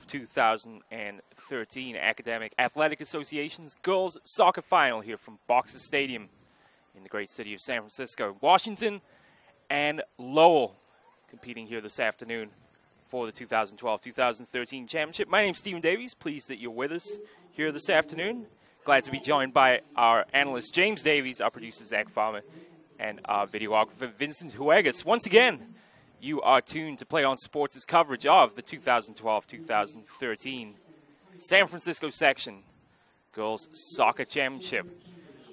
2013 Academic Athletic Association's Girls Soccer Final here from Boxer Stadium in the great city of San Francisco. Washington and Lowell competing here this afternoon for the 2012-2013 championship. My name's Stephen Davies. Pleased that you're with us here this afternoon. Glad to be joined by our analyst James Davies, our producer Zach Farmer, and our videographer Vincent Huegas. Once again, you are tuned to PlayOn Sports' coverage of the 2012-2013 San Francisco section Girls Soccer Championship.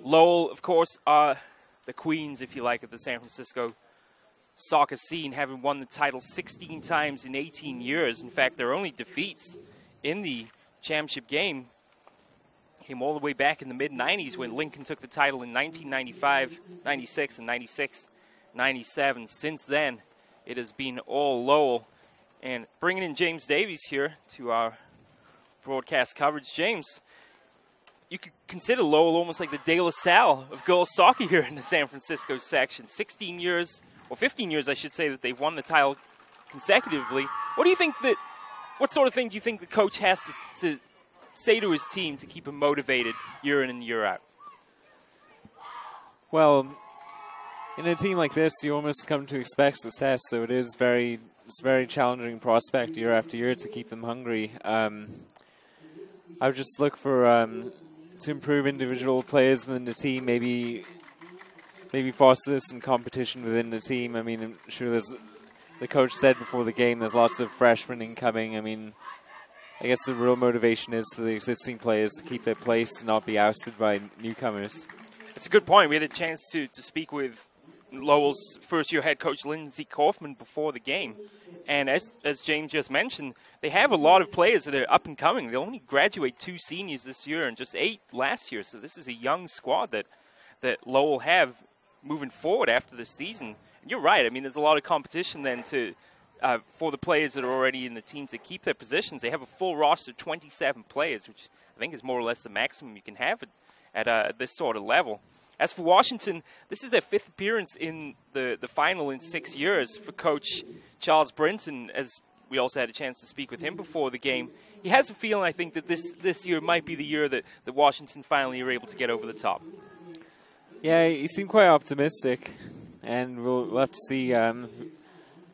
Lowell, of course, are the queens, if you like, of the San Francisco soccer scene, having won the title 16 times in 18 years. In fact, their only defeats in the championship game came all the way back in the mid-90s when Lincoln took the title in 1995, 96, and 96, 97. Since then, it has been all Lowell. And bringing in James Davies here to our broadcast coverage. James, you could consider Lowell almost like the De La Salle of girls soccer here in the San Francisco section. 16 years, or 15 years, I should say, that they've won the title consecutively. What do you think what sort of thing do you think the coach has to say to his team to keep him motivated year in and year out? Well, in a team like this, you almost come to expect success, so it's a very challenging prospect year after year to keep them hungry. I would just look for to improve individual players within the team, maybe foster some competition within the team. I mean, I'm sure the coach said before the game there's lots of freshmen incoming. I mean, I guess the real motivation is for the existing players to keep their place and not be ousted by newcomers. It's a good point. We had a chance to speak with Lowell's first-year head coach, Lindsey Kaufman, before the game. And as James just mentioned, they have a lot of players that are up and coming. They only graduate 2 seniors this year and just 8 last year. So this is a young squad that Lowell have moving forward after this season. And you're right. I mean, there's a lot of competition then for the players that are already in the team to keep their positions. They have a full roster of 27 players, which I think is more or less the maximum you can have at this sort of level. As for Washington, this is their 5th appearance in the final in 6 years for Coach Charles Brinton. As we also had a chance to speak with him before the game, he has a feeling, I think, that this year might be the year that Washington finally are able to get over the top. Yeah, he seemed quite optimistic, and we'll have to see if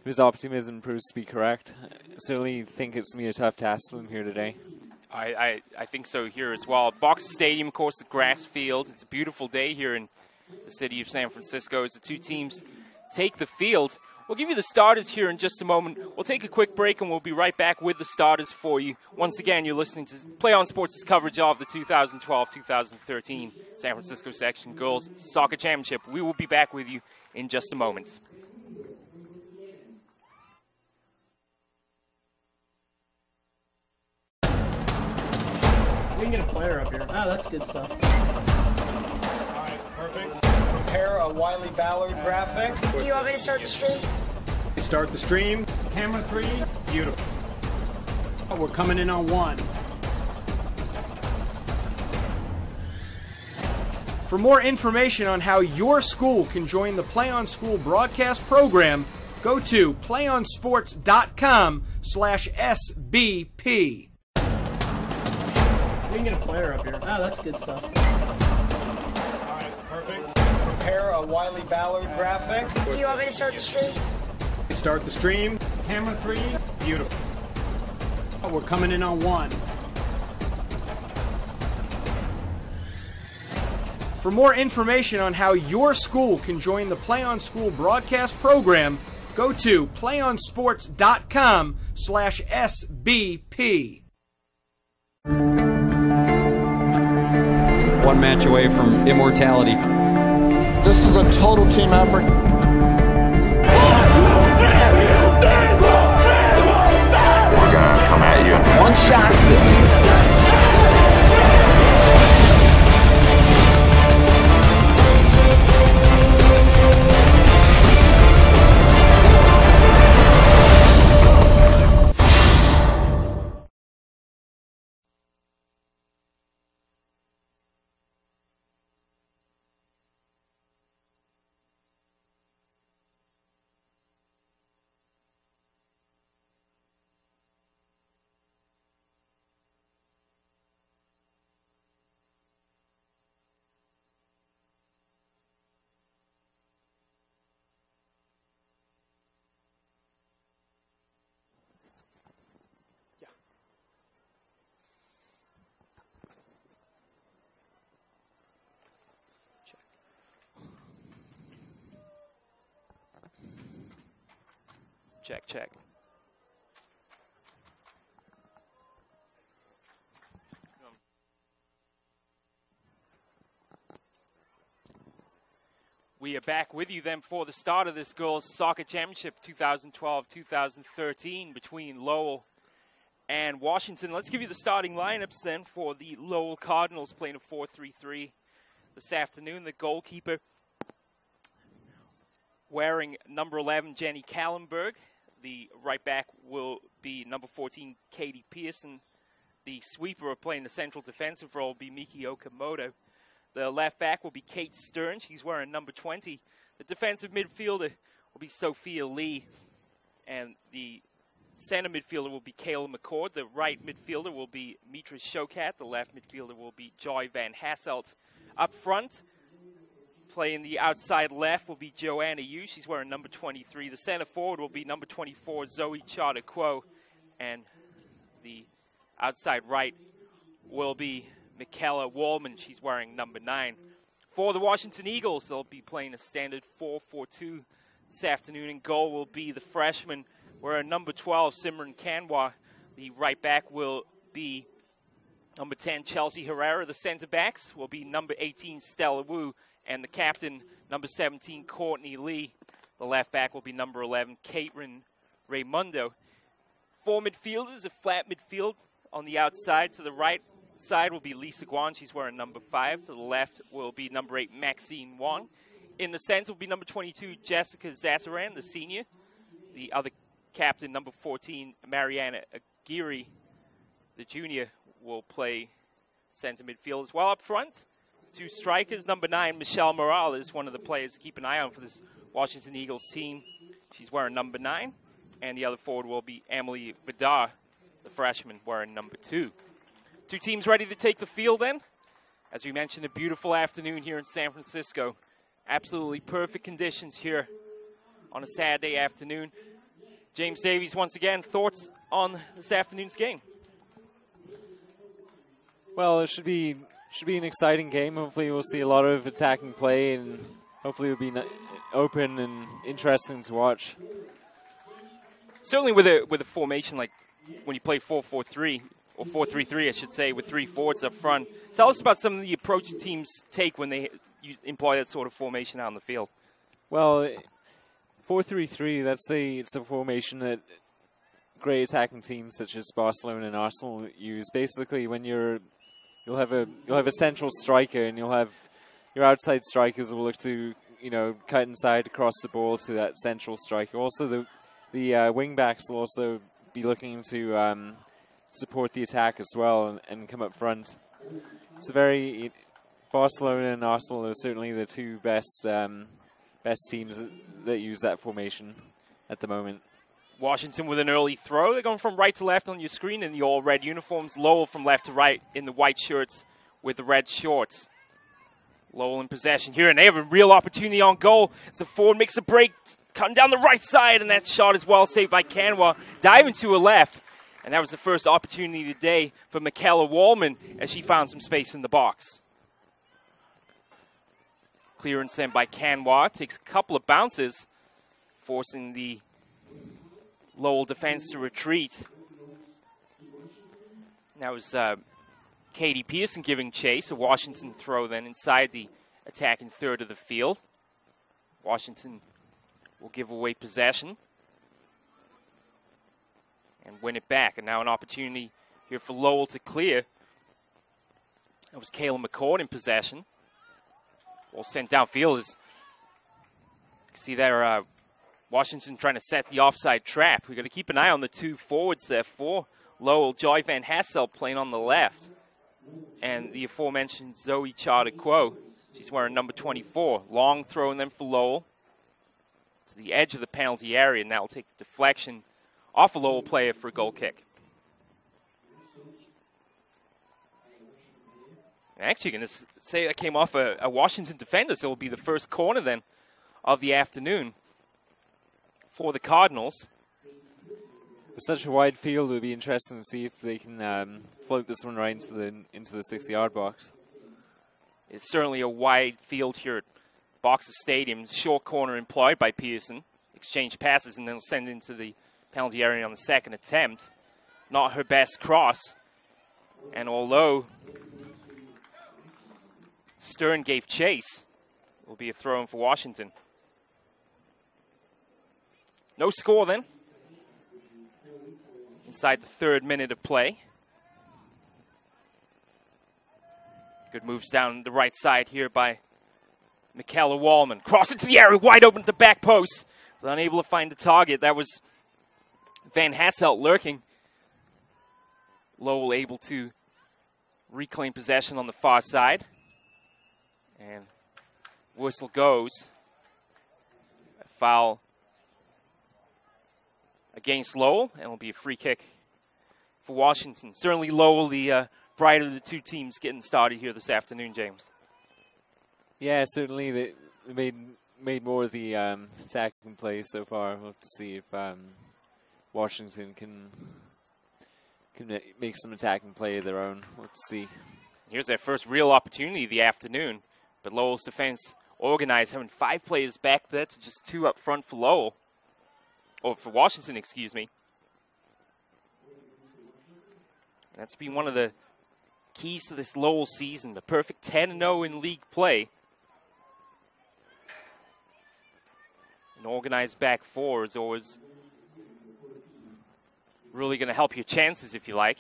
his optimism proves to be correct. I certainly think it's going to be a tough task for him here today. I think so here as well. Boxer Stadium, of course, the grass field. It's a beautiful day here in the city of San Francisco as the two teams take the field. We'll give you the starters here in just a moment. We'll take a quick break, and we'll be right back with the starters for you. Once again, you're listening to PlayOn Sports' coverage of the 2012-2013 San Francisco Section Girls Soccer Championship. We will be back with you in just a moment. We can get a player up here. Oh, that's good stuff. All right, perfect. Prepare a Wiley Ballard graphic. Do you want me to start the stream? Start the stream. Camera 3. Beautiful. We're coming in on 1. For more information on how your school can join the PlayOn School broadcast program, go to playonsports.com/SBP. We can get a player up here. Oh, that's good stuff. All right, perfect. Prepare a Wiley Ballard graphic. Do you want me to start the stream? Start the stream. Camera 3. Beautiful. We're coming in on 1. For more information on how your school can join the PlayOn School broadcast program, go to playonsports.com/SBP. One match away from immortality. This is a total team effort. We're gonna come at you. One shot. Check, check. We are back with you then for the start of this girls' soccer championship 2012-2013 between Lowell and Washington. Let's give you the starting lineups then for the Lowell Cardinals playing a 4-3-3 this afternoon. The goalkeeper wearing number 11, Jenny Kallenberg. The right back will be number 14, Katie Pearson. The sweeper playing the central defensive role will be Miki Okamoto. The left back will be Kate Stern. She's wearing number 20. The defensive midfielder will be Sophia Lee. And the center midfielder will be Kayla McCord. The right midfielder will be Mitra Shokat. The left midfielder will be Joy Van Hasselt. Up front, playing the outside left will be Joanna Yu. She's wearing number 23. The center forward will be number 24, Zoe Charter-Quo. And the outside right will be Michaela Wallman. She's wearing number 9. For the Washington Eagles, they'll be playing a standard 4-4-2 this afternoon. In goal will be the freshman wearing number 12, Simran Kanwa. The right back will be number 10, Chelsea Herrera. The center backs will be number 18, Stella Wu. And the captain, number 17, Courtney Lee. The left back will be number 11, Caitlin Raimundo. 4 midfielders, a flat midfield on the outside. To the right side will be Lisa Guan. She's wearing number 5. To the left will be number 8, Maxine Wong. In the center will be number 22, Jessica Zazaran, the senior. The other captain, number 14, Mariana Aguirre, the junior, will play center midfield as well. Up front, 2 strikers. Number 9, Michelle Morales, one of the players to keep an eye on for this Washington Eagles team. She's wearing number 9. And the other forward will be Emily Vidar, the freshman, wearing number 2. 2 teams ready to take the field then. As we mentioned, a beautiful afternoon here in San Francisco. Absolutely perfect conditions here on a Saturday afternoon. James Davies, once again, thoughts on this afternoon's game? Well, it should be an exciting game. Hopefully we'll see a lot of attacking play, and hopefully it'll be open and interesting to watch. Certainly with a formation like when you play 4-4-3, or 4-3-3, I should say, with 3 forwards up front. Tell us about some of the approach teams take when they employ that sort of formation out on the field. Well, 4-3-3, it's a formation that great attacking teams such as Barcelona and Arsenal use. Basically, when you'll have a central striker, and you'll have your outside strikers will look to cut inside across the ball to that central striker. Also, the wing backs will also be looking to support the attack as well and come up front. It's Barcelona and Arsenal are certainly the 2 best teams that use that formation at the moment. Washington with an early throw. They're going from right to left on your screen in the all-red uniforms. Lowell from left to right in the white shirts with the red shorts. Lowell in possession here, and they have a real opportunity on goal. As the forward makes a break, cutting down the right side, and that shot is well saved by Kanwa. Diving to her left, and that was the first opportunity of the day for Michaela Wallman as she found some space in the box. Clearance then by Kanwa. Takes a couple of bounces, forcing the Lowell defense to retreat. That was Katie Pearson giving chase. A Washington throw then inside the attacking third of the field. Washington will give away possession and win it back. And now an opportunity here for Lowell to clear. That was Kayla McCord in possession. Ball sent downfield. As you can see there, Washington trying to set the offside trap. We've got to keep an eye on the 2 forwards there for Lowell. Joy Van Hasselt playing on the left. And the aforementioned Zoe Charter-Quo. She's wearing number 24. Long throw and then for Lowell to the edge of the penalty area. And that will take deflection off a Lowell player for a goal kick. Actually, going to say that came off a Washington defender, so it will be the first corner then of the afternoon for the Cardinals. With such a wide field, it would be interesting to see if they can float this one right into the 6-yard box. It's certainly a wide field here at Boxer Stadium. Short corner employed by Pearson. exchange passes, and then send into the penalty area on the second attempt. Not her best cross. And although Stern gave chase, it will be a throw-in for Washington. No score then. Inside the 3rd minute of play. Good moves down the right side here by Michaela Wallman. Cross into the area, wide open at the back post. But unable to find the target. That was Van Hasselt lurking. Lowell able to reclaim possession on the far side. And whistle goes. A foul against Lowell, and it'll be a free kick for Washington. Certainly Lowell, the brighter of the two teams getting started here this afternoon, James. Yeah, certainly they made more of the attacking plays so far. We'll have to see if Washington can make some attacking play of their own. We'll have to see. Here's their first real opportunity of the afternoon, but Lowell's defense organized, having 5 players back there to just 2 up front for Lowell. Or for Washington, excuse me. And that's been one of the keys to this Lowell season, the perfect 10-0 in league play. An organized back 4 is always really going to help your chances, if you like.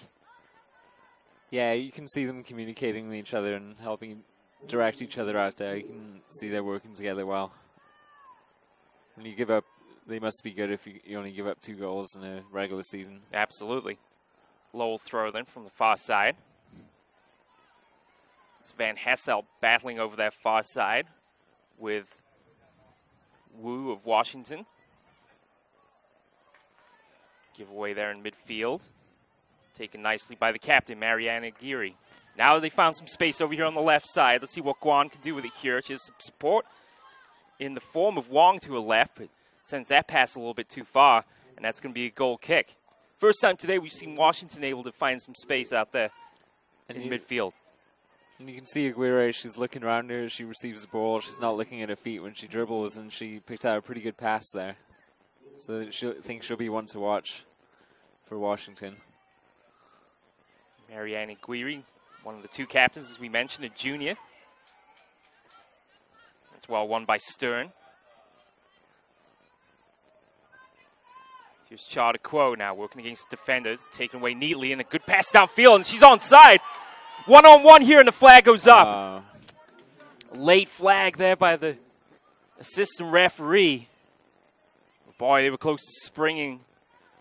Yeah, you can see them communicating with each other and helping direct each other out there. You can see they're working together well. When you give up, they must be good if you only give up 2 goals in a regular season. Absolutely. Lowell throw then from the far side. It's Van Hasselt battling over that far side with Wu of Washington. Giveaway there in midfield. Taken nicely by the captain, Mariana Geary. Now they found some space over here on the left side. Let's see what Guan can do with it here. She has some support in the form of Wong to her left, but sends that pass a little bit too far, and that's going to be a goal kick. First time today we've seen Washington able to find some space out there in midfield. And you can see Aguirre, she's looking around her as she receives the ball. She's not looking at her feet when she dribbles, and she picked out a pretty good pass there. So I think she'll be one to watch for Washington. Mariana Guiri, one of the 2 captains, as we mentioned, a junior. That's well won by Stern. Here's Charter Quo now working against defenders, taken away neatly, and a good pass downfield, and she's onside. 1-on-1 here, and the flag goes up. Late flag there by the assistant referee. Boy, they were close to springing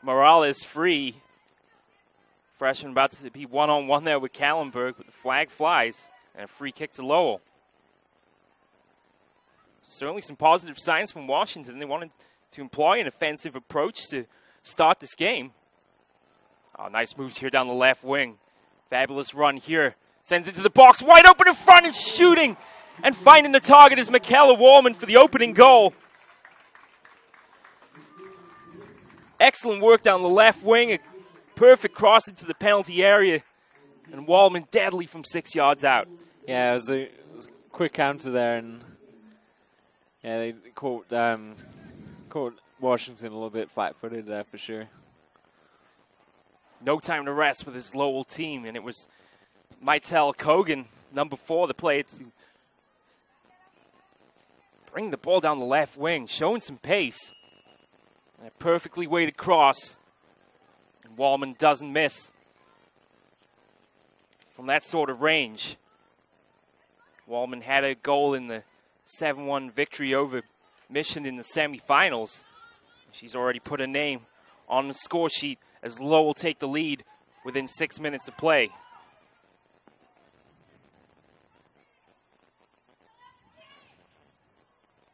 Morales free. Freshman about to be 1-on-1 there with Kallenberg, but the flag flies, and a free kick to Lowell. Certainly some positive signs from Washington. They wanted to employ an offensive approach to start this game. Oh, nice moves here down the left wing. Fabulous run here. Sends it to the box, wide open in front, and shooting. And finding the target is Michaela Wallman for the opening goal. Excellent work down the left wing. A perfect cross into the penalty area. And Wallman deadly from 6 yards out. Yeah, it was a quick counter there, and yeah, they caught Washington a little bit flat-footed there for sure. No time to rest with his Lowell team, and it was Maitel Kogan, number 4, the player to bring the ball down the left wing, showing some pace. And a perfectly weighted cross. And Wallman doesn't miss from that sort of range. Wallman had a goal in the 7-1 victory over Mission in the semifinals. She's already put a name on the score sheet as Lowell take the lead within 6 minutes of play.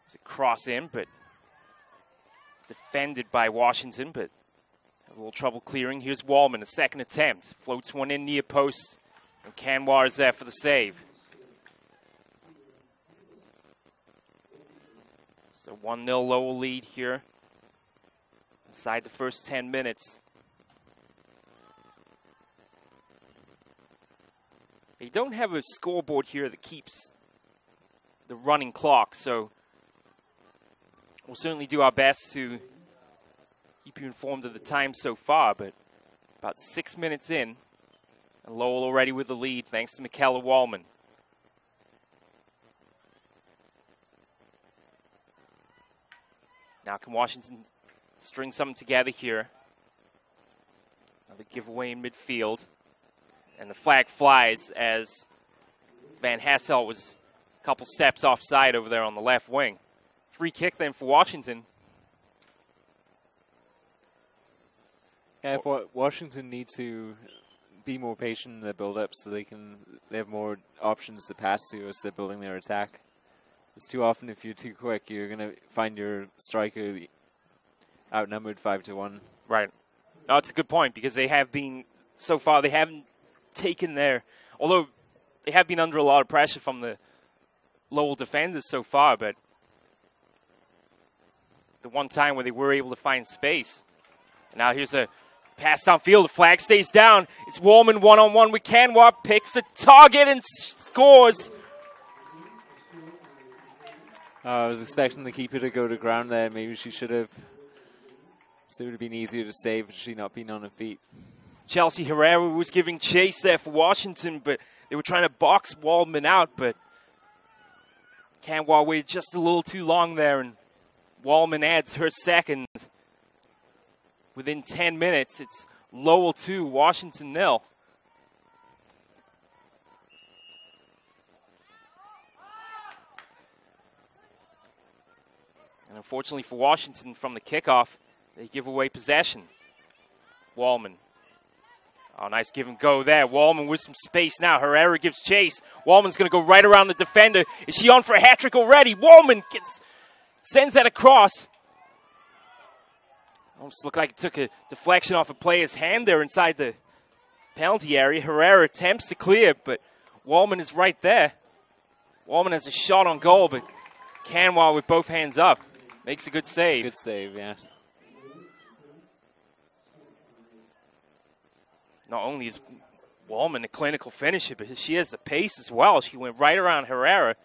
It's a cross in, but defended by Washington, but a little trouble clearing. Here's Wallman, a second attempt. Floats one in near post, and Canwar is there for the save. So 1-0 Lowell lead here inside the first 10 minutes. They don't have a scoreboard here that keeps the running clock, so We'll certainly do our best to keep you informed of the time so far, but about 6 minutes in, and Lowell already with the lead thanks to Michaela Wallman. Now can Washington string something together here? Another giveaway in midfield. And the flag flies as Van Hasselt was a couple steps offside over there on the left wing. Free kick then for Washington. Yeah, Washington need to be more patient in their build-up so they have more options to pass to as they're building their attack. It's too often if you're too quick, you're going to find your striker outnumbered 5-1. Right. Oh, that's a good point because they have been, so far, they haven't taken their, although they have been under a lot of pressure from the Lowell defenders so far, but the one time where they were able to find space. And now here's a pass downfield. The flag stays down. It's Wallman one-on-one with Canwa, picks a target and scores. I was expecting the keeper to go to ground there. Maybe she should have. So it would have been easier to save had she not been on her feet. Chelsea Herrera was giving chase there for Washington, but they were trying to box Wallman out, but Canwa waited just a little too long there, and Wallman adds her second. Within 10 minutes, it's Lowell 2, Washington 0. And unfortunately for Washington, from the kickoff, they give away possession. Wallman. Oh, nice give and go there. Wallman with some space now. Herrera gives chase. Wallman's going to go right around the defender. Is she on for a hat trick already? Wallman sends that across. Almost looked like it took a deflection off a player's hand there inside the penalty area. Herrera attempts to clear, but Wallman is right there. Wallman has a shot on goal, but Canwa with both hands up makes a good save. Good save, yes. Not only is Wallman a clinical finisher, but she has the pace as well. She went right around Herrera.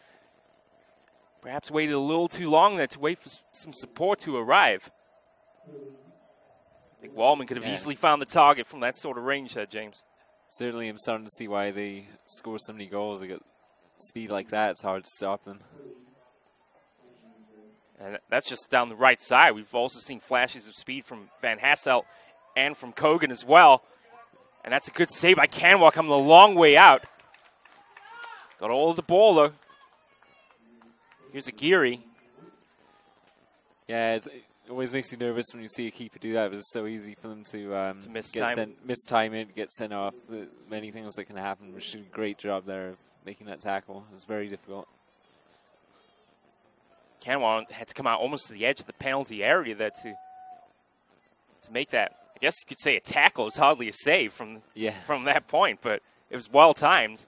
Perhaps waited a little too long there to wait for some support to arrive. I think Wallman could have easily found the target from that sort of range there, James. Certainly, I'm starting to see why they score so many goals. They got speed like that. It's hard to stop them. And that's just down the right side. We've also seen flashes of speed from Van Hasselt and from Kogan as well. And that's a good save by Canwa, coming a long way out. Got all of the ball, though. Here's a Geary. Yeah, it always makes you nervous when you see a keeper do that. It's so easy for them to mistime it, get sent off. Many things that can happen. She did a great job there of making that tackle. It was very difficult. Canwa had to come out almost to the edge of the penalty area there to make that. I guess you could say a tackle. It's hardly a save from that point, but it was well timed.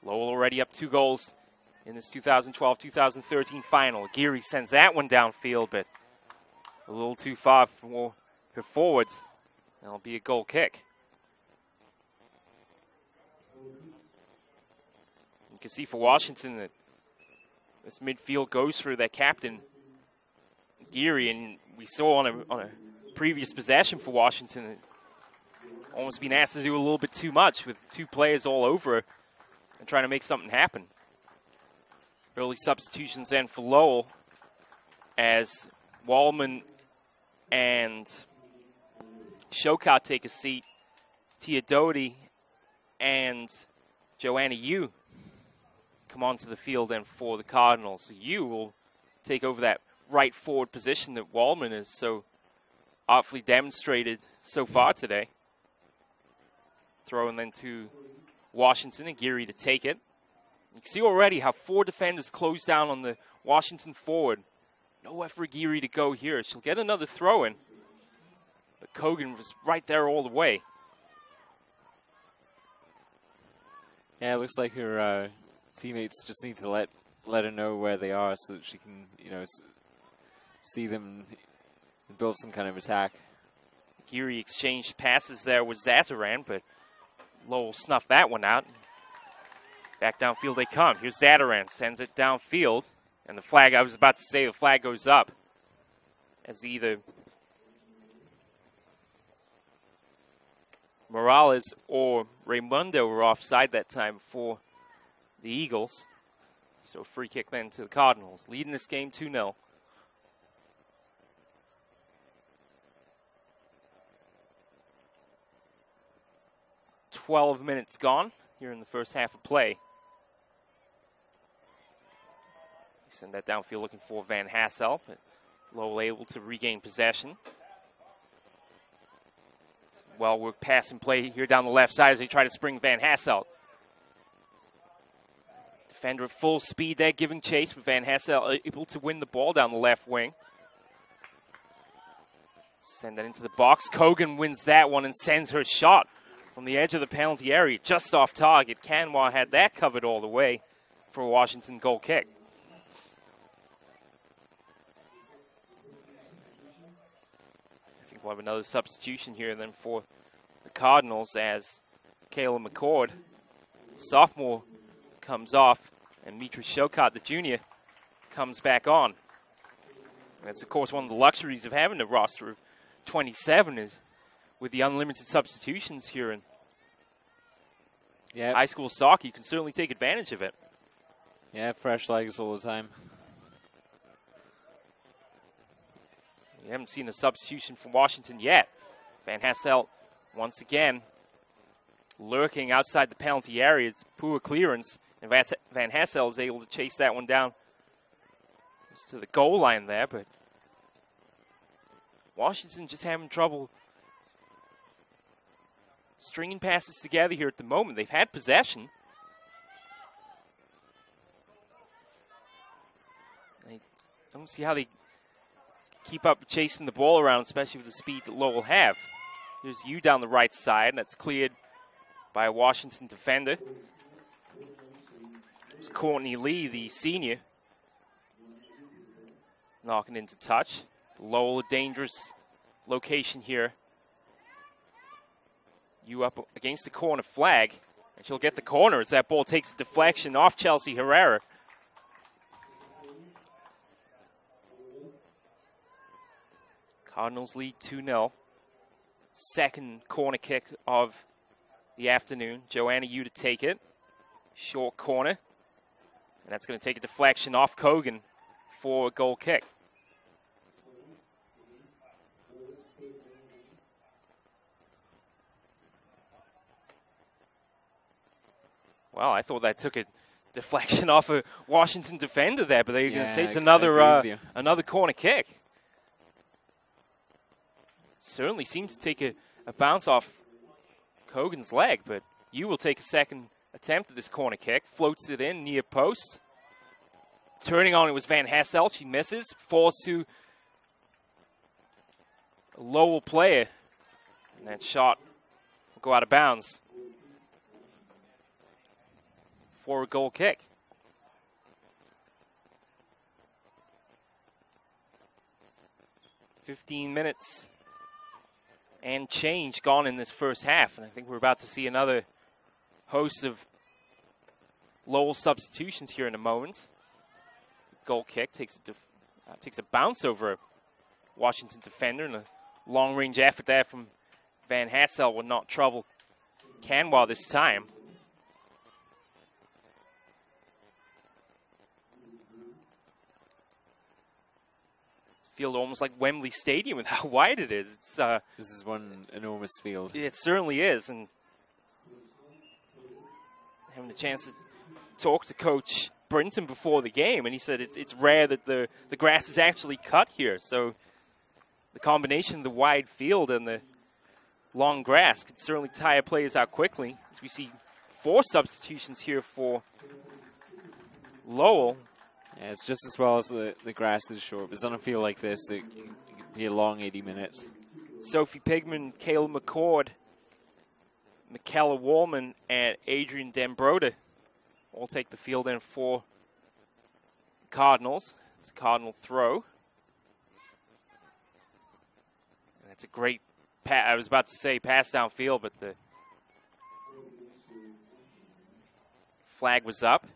Lowell already up 2 goals in this 2012-2013 final. Geary sends that one downfield, but a little too far for her forwards. That'll be a goal kick. You can see for Washington that this midfield goes through their captain, Geary, and we saw on a previous possession for Washington, almost being asked to do a little bit too much with 2 players all over her and trying to make something happen. Early substitutions then for Lowell as Wallman and Shokat take a seat. Tia Doty and Joanna Yu come onto the field then for the Cardinals. So Yu will take over that right forward position that Wallman has so artfully demonstrated so far today. Throwing then to Washington and Geary to take it. You can see already how 4 defenders close down on the Washington forward. Nowhere for Geary to go here. She'll get another throw in. But Kogan was right there all the way. Yeah, it looks like her teammates just need to let her know where they are so that she can, see them and build some kind of attack. Geary exchanged passes there with Zataran, but Lowell snuffed that one out. Back downfield they come. Here's Zataran, sends it downfield. And the flag, I was about to say, the flag goes up as either Morales or Raimundo were offside that time for the Eagles. So a free kick then to the Cardinals, leading this game 2-0. "12 minutes gone here in the first half of play. Send that downfield looking for Van Hassel, but Lowell able to regain possession. Well-worked pass and play here down the left side as they try to spring Van Hassel. Defender at full speed there, giving chase, but Van Hassel able to win the ball down the left wing. Send that into the box. Kogan wins that one and sends her shot from the edge of the penalty area, just off target. Canwa had that covered all the way for a Washington goal kick. I think we'll have another substitution here then for the Cardinals as Kayla McCord, sophomore, comes off, and Mitra Shokat, the junior, comes back on. And it's, of course, one of the luxuries of having a roster of 27 is with the unlimited substitutions here in high school soccer. You can certainly take advantage of it. Yeah, fresh legs all the time. We haven't seen a substitution from Washington yet. Van Hassel, once again, lurking outside the penalty area. It's poor clearance, and Van Hassel is able to chase that one down just to the goal line there, but Washington just having trouble stringing passes together here at the moment. They've had possession. I don't see how they keep up chasing the ball around, especially with the speed that Lowell have. Here's you down the right side, and that's cleared by a Washington defender. It's Courtney Lee, the senior, knocking into touch. Lowell, a dangerous location here. You up against the corner flag, and she'll get the corner as that ball takes a deflection off Chelsea Herrera. Cardinals lead 2-0. Second corner kick of the afternoon. Joanna Yu to take it. Short corner. And that's going to take a deflection off Kogan for a goal kick. Well, I thought that took a deflection off a Washington defender there, but they're going to say it's another corner kick. Certainly seems to take a bounce off Kogan's leg, but you will take a second attempt at this corner kick. Floats it in near post. Turning on it was Van Hassel. She misses. Falls to a Lowell player. And that shot will go out of bounds for a goal kick. "15 minutes and change gone in this first half. And I think we're about to see another host of Lowell substitutions here in a moment. Goal kick takes a bounce over a Washington defender, and a long-range effort there from Van Hassel will not trouble Canwa this time. Field almost like Wembley Stadium with how wide it is. It's this is one enormous field. It certainly is, and having a chance to talk to Coach Brinton before the game, and he said it's rare that the grass is actually cut here. So the combination of the wide field and the long grass could certainly tire players out quickly. As we see 4 substitutions here for Lowell. Yeah, it's just as well as the grass is short. But it's on a field like this, it could be a long 80 minutes. Sophie Pigman, Kayla McCord, Michaela Wallman, and Adrian Dembroda all take the field in for Cardinals. It's a Cardinal throw. And it's a great pass. I was about to say pass downfield, but the flag was up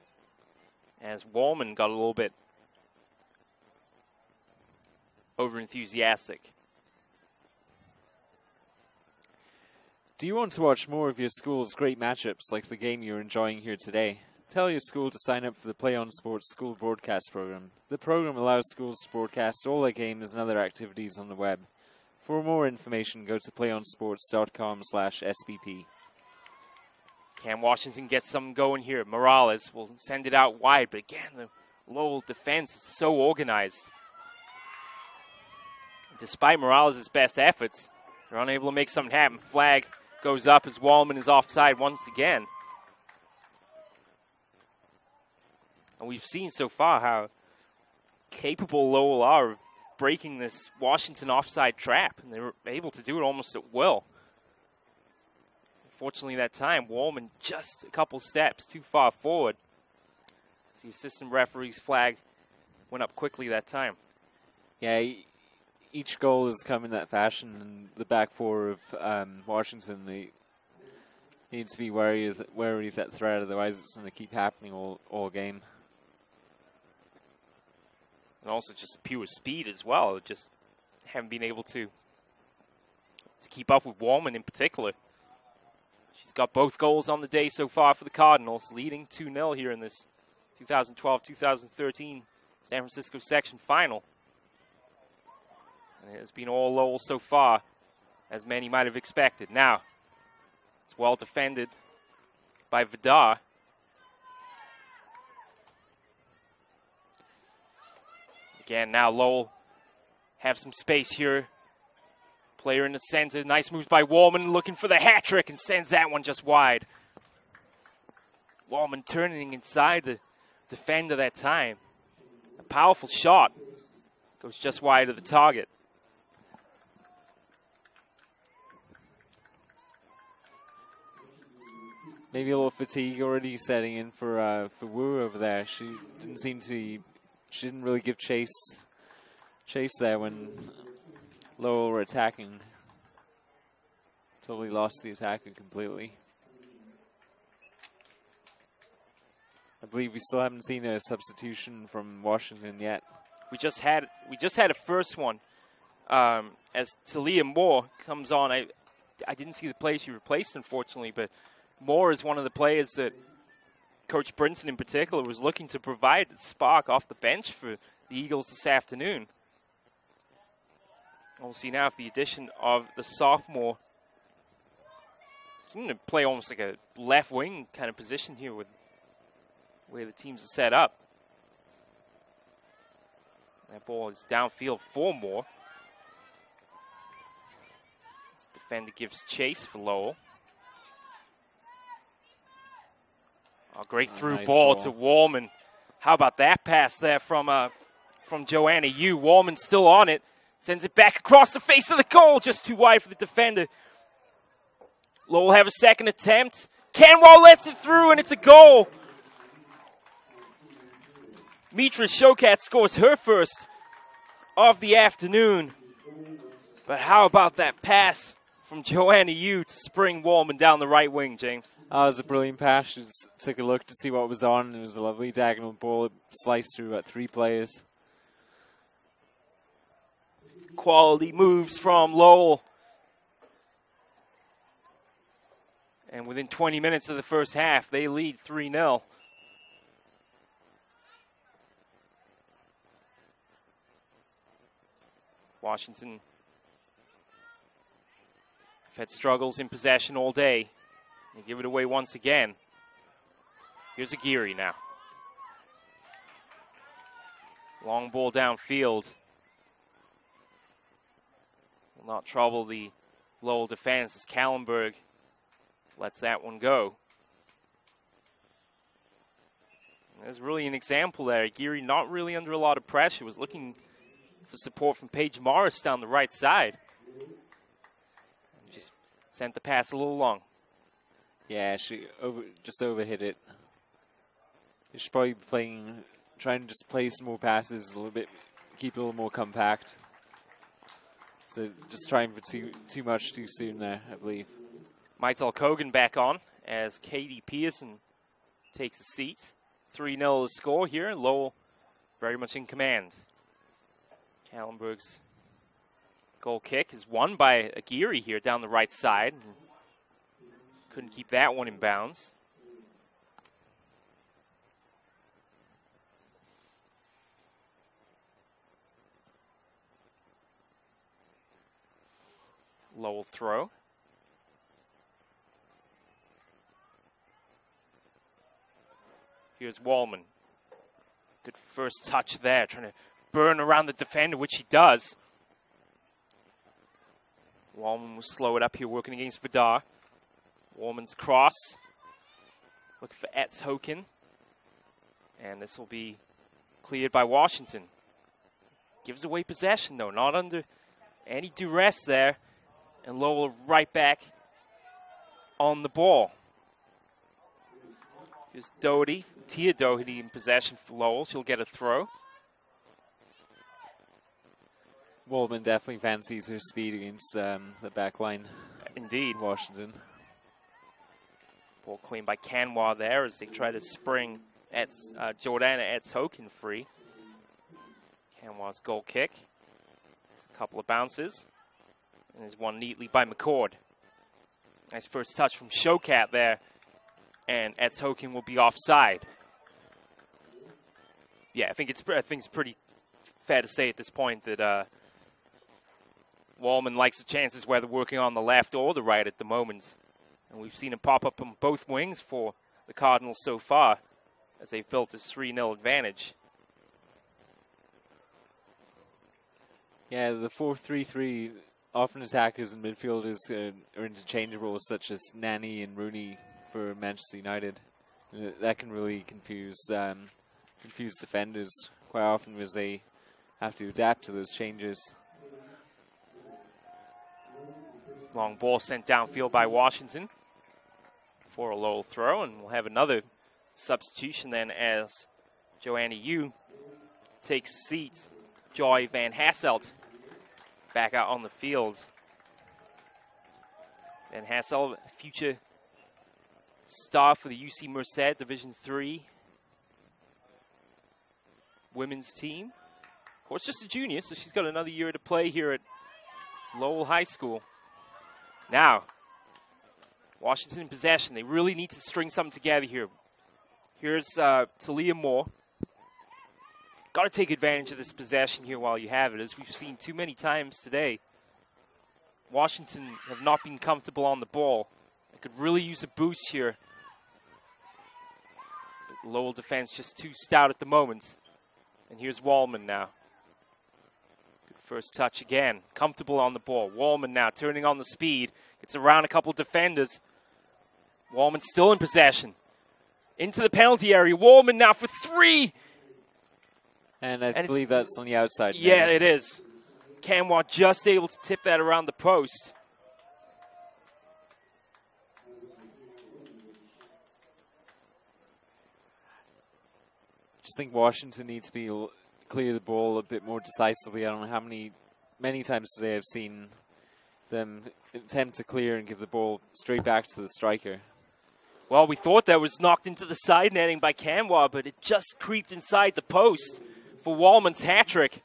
as Wallman got a little bit over-enthusiastic. Do you want to watch more of your school's great matchups like the game you're enjoying here today? Tell your school to sign up for the PlayOn Sports School Broadcast Program. The program allows schools to broadcast all their games and other activities on the web. For more information, go to playonsports.com/SBP. Can Washington get something going here? Morales will send it out wide, but again, the Lowell defense is so organized. Despite Morales' best efforts, they're unable to make something happen. Flag goes up as Wallman is offside once again. And we've seen so far how capable Lowell are of breaking this Washington offside trap, and they were able to do it almost at will. Fortunately, that time, Wallman just a couple steps too far forward. The assistant referee's flag went up quickly that time. Yeah, each goal has come in that fashion, and the back four of Washington, they need to be wary of that threat, otherwise it's going to keep happening all game. And also just pure speed as well. Just haven't been able to keep up with Wallman in particular. She's got both goals on the day so far for the Cardinals, leading 2-0 here in this 2012-2013 San Francisco section final. And it has been all Lowell so far, as many might have expected. Now, it's well defended by Vidar. Again, now Lowell have some space here. Player in the center. Nice moves by Wallman, looking for the hat trick, and sends that one just wide. Wallman turning inside the defender that time. A powerful shot. Goes just wide of the target. Maybe a little fatigue already setting in for Wu over there. She didn't really give chase there when Lowell were attacking. Totally lost the attacker completely. I believe we still haven't seen a substitution from Washington yet. We just had a first one as Talia Moore comes on. I didn't see the play she replaced, unfortunately, but Moore is one of the players that Coach Brinson in particular was looking to provide the spark off the bench for the Eagles this afternoon. We'll see now if the addition of the sophomore is going to play almost like a left wing kind of position here with the way the teams are set up. That ball is downfield for Moore. This defender gives chase for Lowell. A great through nice ball ball to Wallman. How about that pass there from Joanna Yu? Wallman still on it. Sends it back across the face of the goal. Just too wide for the defender. Lowell have a second attempt. Canwall lets it through, and it's a goal. Mitra Shokat scores her first of the afternoon. But how about that pass from Joanna Yu to spring Wallman down the right wing, James? Oh, it was a brilliant pass. She just took a look to see what was on. It was a lovely diagonal ball. It sliced through about 3 players. Quality moves from Lowell. And within 20 minutes of the first half, they lead 3-0. Washington have had struggles in possession all day. They give it away once again. Here's Aguirre now. Long ball downfield. Will not trouble the Lowell defense as Kallenberg lets that one go. And there's really an example there. Aguirre not really under a lot of pressure. Was looking for support from Paige Morris down the right side. And just sent the pass a little long. Yeah, she just overhit it. She should probably be trying to just play some more passes a little bit, keep it a little more compact. So just trying for too much too soon there, I believe. Maitel Kogan back on as Katie Pearson takes a seat. 3-0 the score here. Lowell very much in command. Kallenberg's Goal kick is won by Aguirre here down the right side. Couldn't keep that one in bounds. Lowell throw. Here's Wallman. Good first touch there, trying to burn around the defender, which he does. Wallman will slow it up here, working against Vidar. Wallman's cross. Looking for Etzhoken. And this will be cleared by Washington. Gives away possession, though, not under any duress there. And Lowell right back on the ball. Here's Doherty, Tia Doherty in possession for Lowell. She'll get a throw. Wallman definitely fancies her speed against the back line. Indeed. Washington. Ball clean by Canwa there as they try to spring Jordana Etzhoken free. Canwa's goal kick. There's a couple of bounces. And there's one neatly by McCord. Nice first touch from Showcat there. And Etzhoken will be offside. Yeah, I think it's pretty fair to say at this point that Wallman likes the chances whether working on the left or the right at the moment. And we've seen him pop up on both wings for the Cardinals so far as they've built this 3-0 advantage. Yeah, the 4-3-3, often attackers and midfielders are interchangeable, such as Nani and Rooney for Manchester United. That can really confuse defenders quite often because they have to adapt to those changes. Long ball sent downfield by Washington for a Lowell throw, and we'll have another substitution then as Joanna Yu takes a seat. Joy Van Hasselt back out on the field. Van Hasselt, future star for the UC Merced Division III women's team. Of course, just a junior, so she's got another year to play here at Lowell High School. Now, Washington in possession. They really need to string something together here. Here's Talia Moore. Got to take advantage of this possession here while you have it, as we've seen too many times today. Washington have not been comfortable on the ball. They could really use a boost here. But the Lowell defense just too stout at the moment. And here's Wallman now. Good first touch again. Comfortable on the ball. Wallman now turning on the speed. Gets around a couple defenders. Wallman still in possession. Into the penalty area. Wallman now for three. And I believe that's on the outside. Yeah, it is. Canwa just able to tip that around the post. I just think Washington needs to clear the ball a bit more decisively. I don't know how many times today I've seen them attempt to clear and give the ball straight back to the striker. Well, we thought that was knocked into the side netting by Canwa, but it just creeped inside the post for Wallman's hat-trick.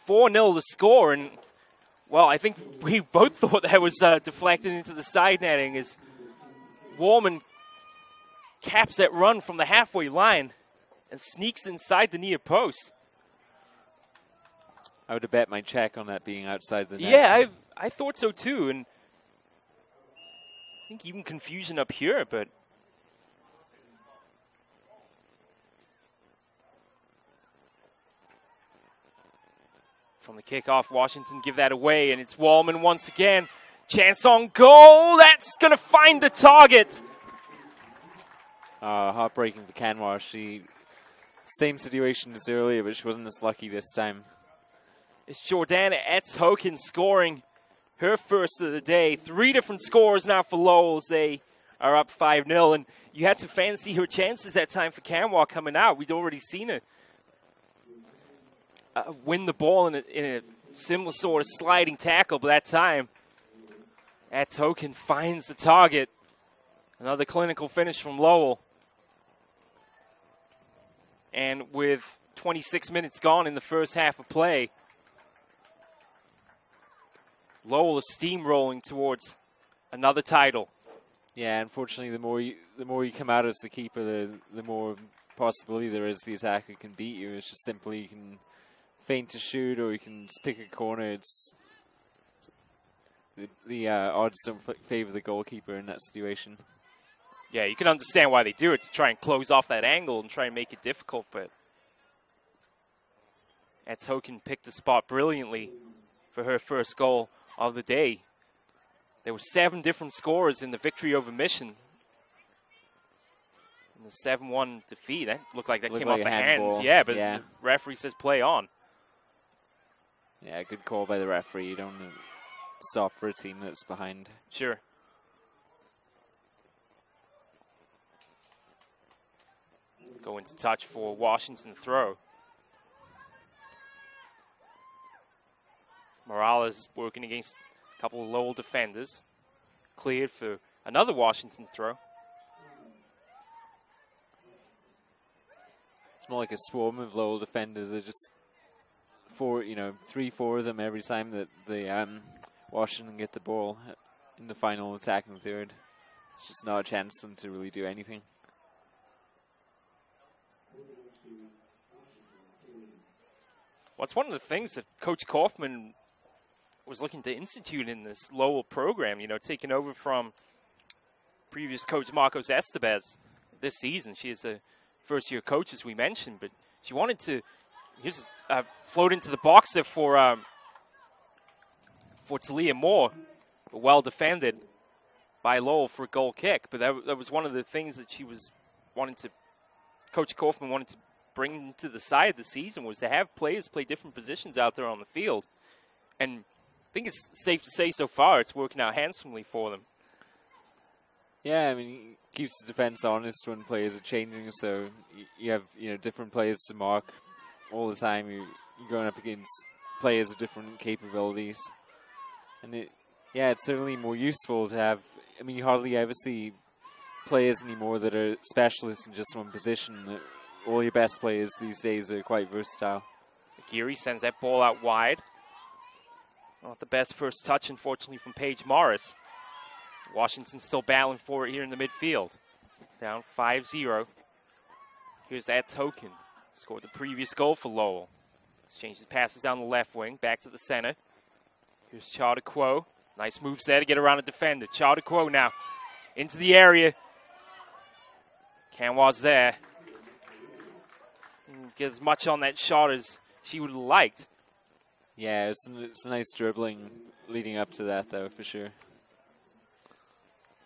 4-0 the score, and, well, I think we both thought that was deflected into the side netting as Wallman caps that run from the halfway line and sneaks inside the near post. I would have bet my check on that being outside the net. Yeah, I thought so too, and I think even confusion up here, but from the kickoff, Washington give that away, and it's Wallman once again. Chance on goal. That's going to find the target. Heartbreaking for Canwa. Same situation as earlier, but she wasn't as lucky this time. It's Jordana Etzhoken scoring her first of the day. 3 different scores now for Lowell as they are up 5-0. And you had to fancy her chances that time for Canwa coming out. We'd already seen her win the ball in a similar sort of sliding tackle, but that time Etzhoken finds the target. Another clinical finish from Lowell. And with 26 minutes gone in the first half of play, Lowell is steamrolling towards another title. Yeah, unfortunately, the more you come out as the keeper, the more possibility there is the attacker can beat you. It's just simply you can feint to shoot, or you can just pick a corner. It's the odds don't favor the goalkeeper in that situation. Yeah, you can understand why they do it, to try and close off that angle and try and make it difficult, but Hoken picked the spot brilliantly for her first goal of the day. There were 7 different scorers in the victory over Mission. In the 7-1 defeat, that looked like that came off the hands. Yeah, but the referee says play on. Yeah, good call by the referee. You don't stop for a team that's behind. Sure. Go into touch for Washington throw. Morales working against a couple of Lowell defenders. Cleared for another Washington throw. It's more like a swarm of Lowell defenders. They're just 3-4 of them every time that the Washington get the ball in the final attacking third. It's just not a chance for them to really do anything. Well, it's one of the things that Coach Kaufman was looking to institute in this Lowell program, taking over from previous coach Marcos Estevez this season. She is a first-year coach, as we mentioned, but she wanted to float into the box there for Talia Moore, but well defended by Lowell for a goal kick. But that was one of the things that Coach Kaufman wanted to bring to the side of the season, was to have players play different positions out there on the field. And I think it's safe to say so far it's working out handsomely for them. Yeah, I mean, it keeps the defense honest when players are changing, so you have different players to mark all the time. You're going up against players of different capabilities. And it's certainly more useful to have. I mean, you hardly ever see players anymore that are specialists in just one position. All your best players these days are quite versatile. Geary sends that ball out wide. Not the best first touch, unfortunately, from Paige Morris. Washington still battling for it here in the midfield. Down 5-0. Here's Hoken. Scored the previous goal for Lowell. Exchanges passes down the left wing, back to the center. Here's Chardaqua. Nice moves there to get around a defender. Chardaqua now into the area. Canwa's there. Get as much on that shot as she would have liked. Yeah, it's a nice dribbling leading up to that, though, for sure.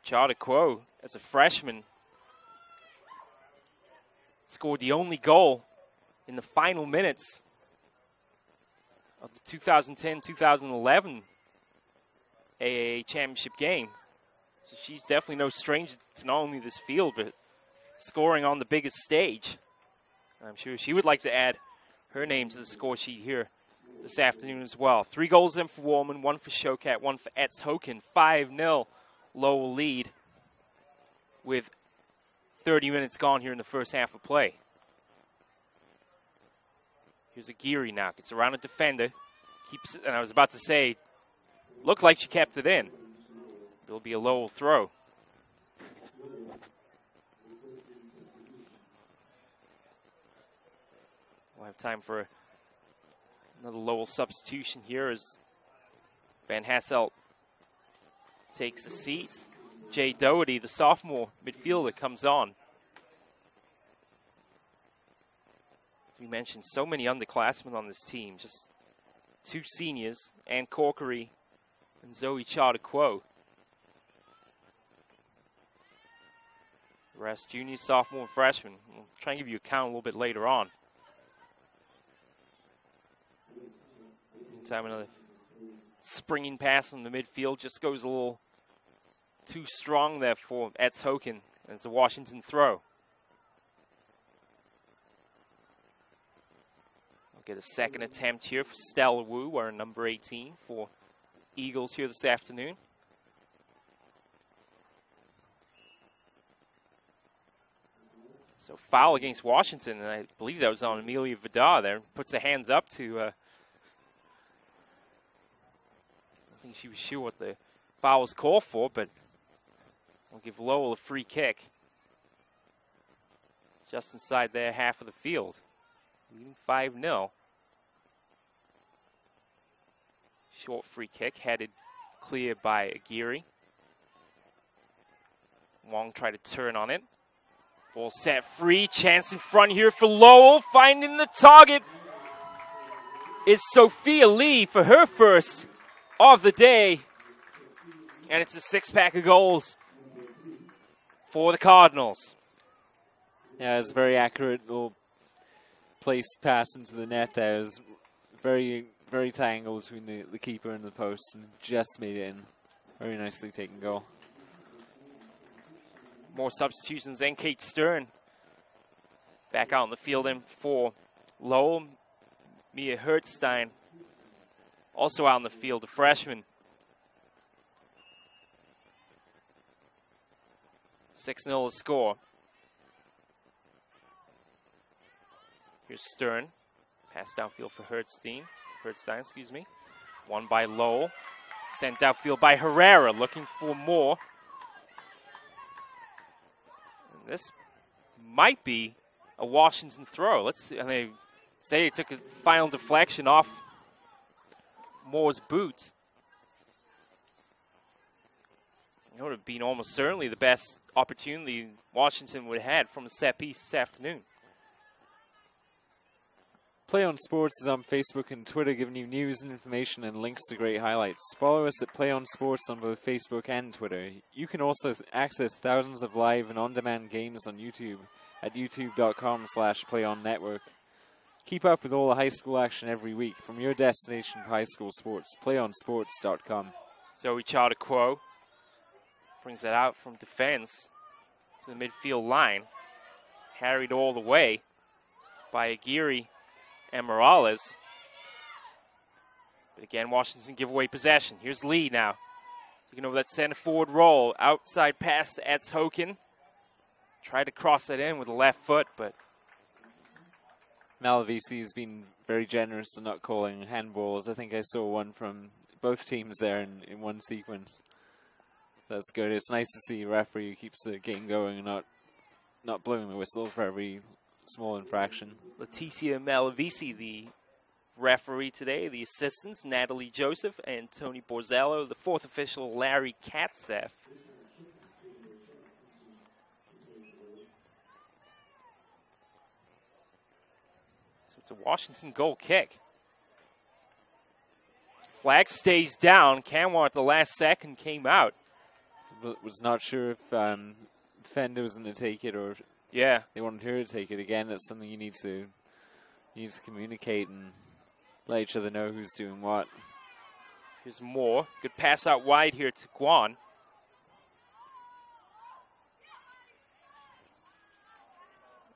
Chardaqua, as a freshman, scored the only goal in the final minutes of the 2010-2011 AAA championship game. So she's definitely no stranger to not only this field, but scoring on the biggest stage. I'm sure she would like to add her name to the score sheet here this afternoon as well. 3 goals in for Woolman, 1 for Showcat, 1 for Hoken. 5-0 Lowell lead with 30 minutes gone here in the first half of play. Here's a Geary now. Gets around a defender. Keeps it, and I was about to say, looked like she kept it in. It'll be a Lowell throw. We'll have time for another Lowell substitution here as Van Hasselt takes a seat. Jay Doherty, the sophomore midfielder, comes on. We mentioned so many underclassmen on this team. Just 2 seniors, Ann Corkery and Zoe Chardaqua. The rest juniors, sophomore, and freshmen. We'll try and give you a count a little bit later on. Meantime, another springing pass in the midfield just goes a little too strong there for Hoken. It's a Washington throw. We'll get a second attempt here for Stella Wu, wearing number 18 for Eagles here this afternoon. So foul against Washington, and I believe that was on Amelia Vidal there. Puts the hands up to I think she was sure what the foul was called for, but we'll give Lowell a free kick. Just inside their half of the field. Leading 5-0. Short free kick, headed clear by Aguirre. Wong tried to turn on it. Ball set free, chance in front here for Lowell. Finding the target is Sophia Lee for her first of the day. And it's a 6-pack of goals for the Cardinals. Yeah, it was a very accurate little placed pass into the net there. It was very, very tangled between the keeper and the post and just made it in. Very nicely taken goal. More substitutions then. Kate Stern back out on the field in for Lowell. Mia Hertzstein also out on the field, the freshman. 6-0 to score. Here's Stern. Pass downfield for Hertzstein, excuse me. Won by Lowell. Sent outfield by Herrera, looking for more. And this might be a Washington throw. Let's see. And they say they took a final deflection off Moore's boot. It would have been almost certainly the best opportunity Washington would have had from a set piece this afternoon. PlayOn Sports is on Facebook and Twitter, giving you news and information and links to great highlights. Follow us at PlayOn Sports on both Facebook and Twitter. You can also access thousands of live and on-demand games on YouTube at youtube.com/PlayOnNetwork. Keep up with all the high school action every week from your destination for high school sports, PlayOnSports.com. Zoe Charter-Quo brings that out from defense to the midfield line. Harried all the way by Aguirre and Morales. But again, Washington give away possession. Here's Lee now. Taking over that center forward role. Outside pass to Etzhoken. Tried to cross that in with the left foot, but Malavisi has been very generous in not calling handballs. I think I saw one from both teams there in one sequence. That's good. It's nice to see a referee who keeps the game going and not blowing the whistle for every small infraction. Leticia Malavisi, the referee today. The assistants, Natalie Joseph and Tony Borzello. The fourth official, Larry Katseff. So it's a Washington goal kick. Flag stays down. Canwar at the last second came out. Was not sure if defender was going to take it or yeah, they wanted her to take it. Again, that's something you need to communicate and let each other know who's doing what. Here's Moore. Good pass out wide here to Guan.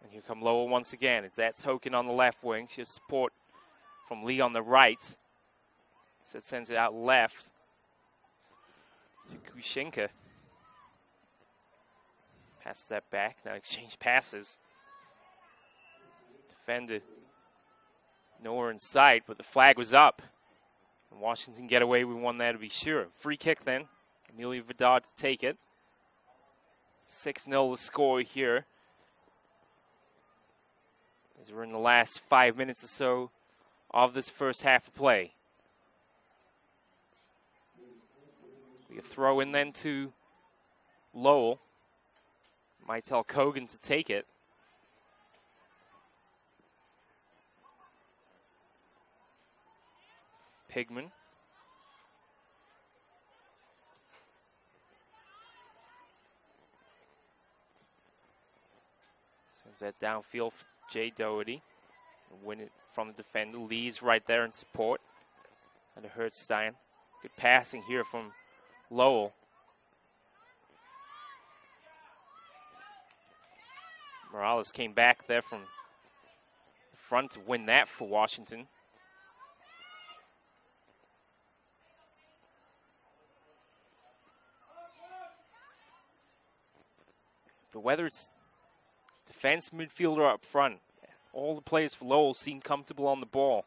And here come Lowell once again. It's Etzhoken on the left wing. She has support from Lee on the right. So it sends it out left to Kushinka. Passes that back. Now exchange passes. Defended. Nowhere in sight, but the flag was up. And Washington get away with one there to be sure. Free kick then. Amelia Vidal to take it. 6-0 the score here. As we're in the last 5 minutes or so of this first half of play. We throw in then to Lowell. Might tell Kogan to take it. Pigman. Sends that downfield for Jay Doherty. Win it from the defender. Lee's right there in support. And Hertzstein. Good passing here from Lowell. Morales came back there from the front to win that for Washington. But whether it's defense, midfielder up front, all the players for Lowell seem comfortable on the ball.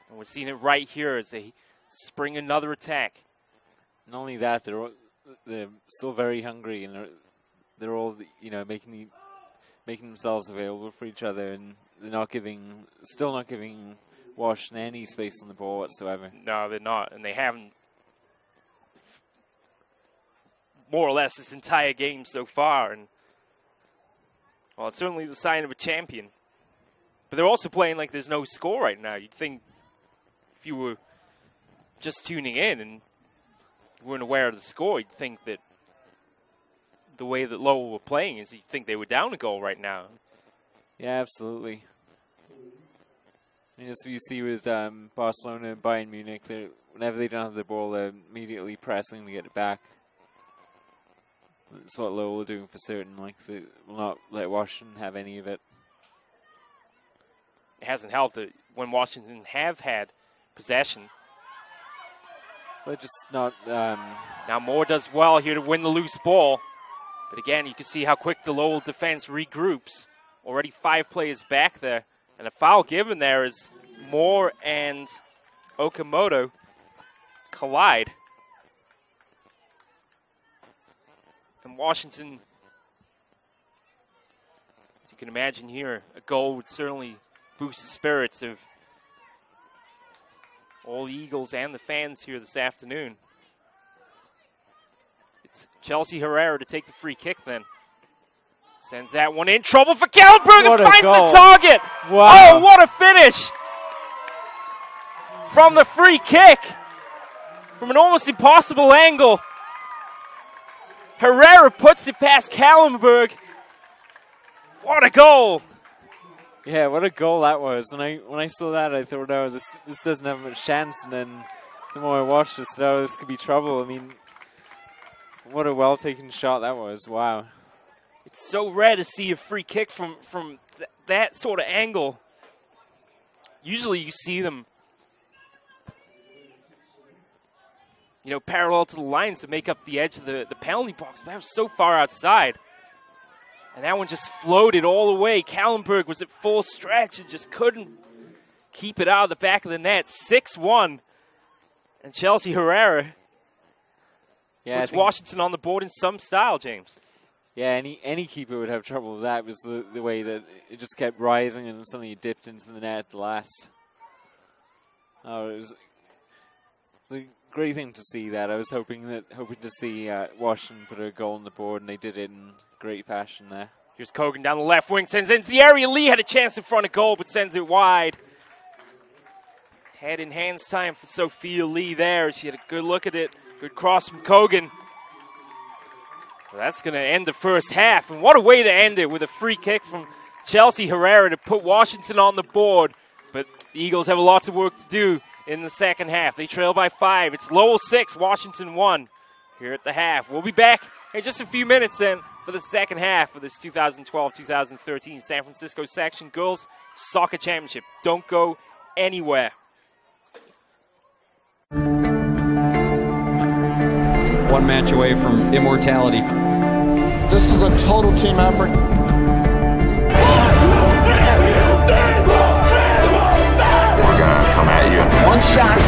And we're seeing it right here as they spring another attack. Not only that, they're still very hungry, and they're all making themselves available for each other, and they're still not giving Washington any space on the ball whatsoever. No, they're not, and they haven't more or less this entire game so far. And well, it's certainly the sign of a champion. But they're also playing like there's no score right now. You'd think if you were just tuning in and you weren't aware of the score, you'd think that the way that Lowell were playing is you'd think they were down a goal right now. Yeah, absolutely. And as you see with Barcelona and Bayern Munich, whenever they don't have the ball, they're immediately pressing to get it back. That's what Lowell are doing for certain. Like, they will not let Washington have any of it. It hasn't helped that when Washington have had possession. They're just not... Now Moore does well here to win the loose ball. But again, you can see how quick the Lowell defense regroups. Already 5 players back there. And a foul given there as Moore and Okamoto collide. And Washington, as you can imagine here, a goal would certainly boost the spirits of all the Eagles and the fans here this afternoon. It's Chelsea Herrera to take the free kick then. Sends that one in. Trouble for Kallenberg and finds the target. Wow. Oh, what a finish. From the free kick. From an almost impossible angle. Herrera puts it past Kallenberg. What a goal. Yeah, what a goal that was. When I saw that, I thought, oh, this doesn't have much chance. And then the more I watched this, oh, this could be trouble. I mean, what a well-taken shot that was. Wow. It's so rare to see a free kick from that sort of angle. Usually you see them, parallel to the lines to make up the edge of the penalty box. But that was so far outside. And that one just floated all the way. Kallenberg was at full stretch and just couldn't keep it out of the back of the net. 6-1. And Chelsea Herrera was Washington on the board in some style, James. Yeah, any keeper would have trouble with that. It was the way that it just kept rising and suddenly it dipped into the net at the last. Oh, it was a great thing to see that. I was hoping to see Washington put a goal on the board, and they did it in great fashion there. Here's Kogan down the left wing, sends it into the area. Lee had a chance in front of goal, but sends it wide. Head in hands time for Sophia Lee there. She had a good look at it. Good cross from Kogan. Well, that's going to end the first half. And what a way to end it with a free kick from Chelsea Herrera to put Washington on the board. But the Eagles have lots of work to do in the second half. They trail by 5. It's Lowell 6, Washington 1 here at the half. We'll be back in just a few minutes then for the second half of this 2012-2013 San Francisco Section Girls Soccer Championship. Don't go anywhere. One match away from immortality. This is a total team effort. We're gonna come at you. One shot.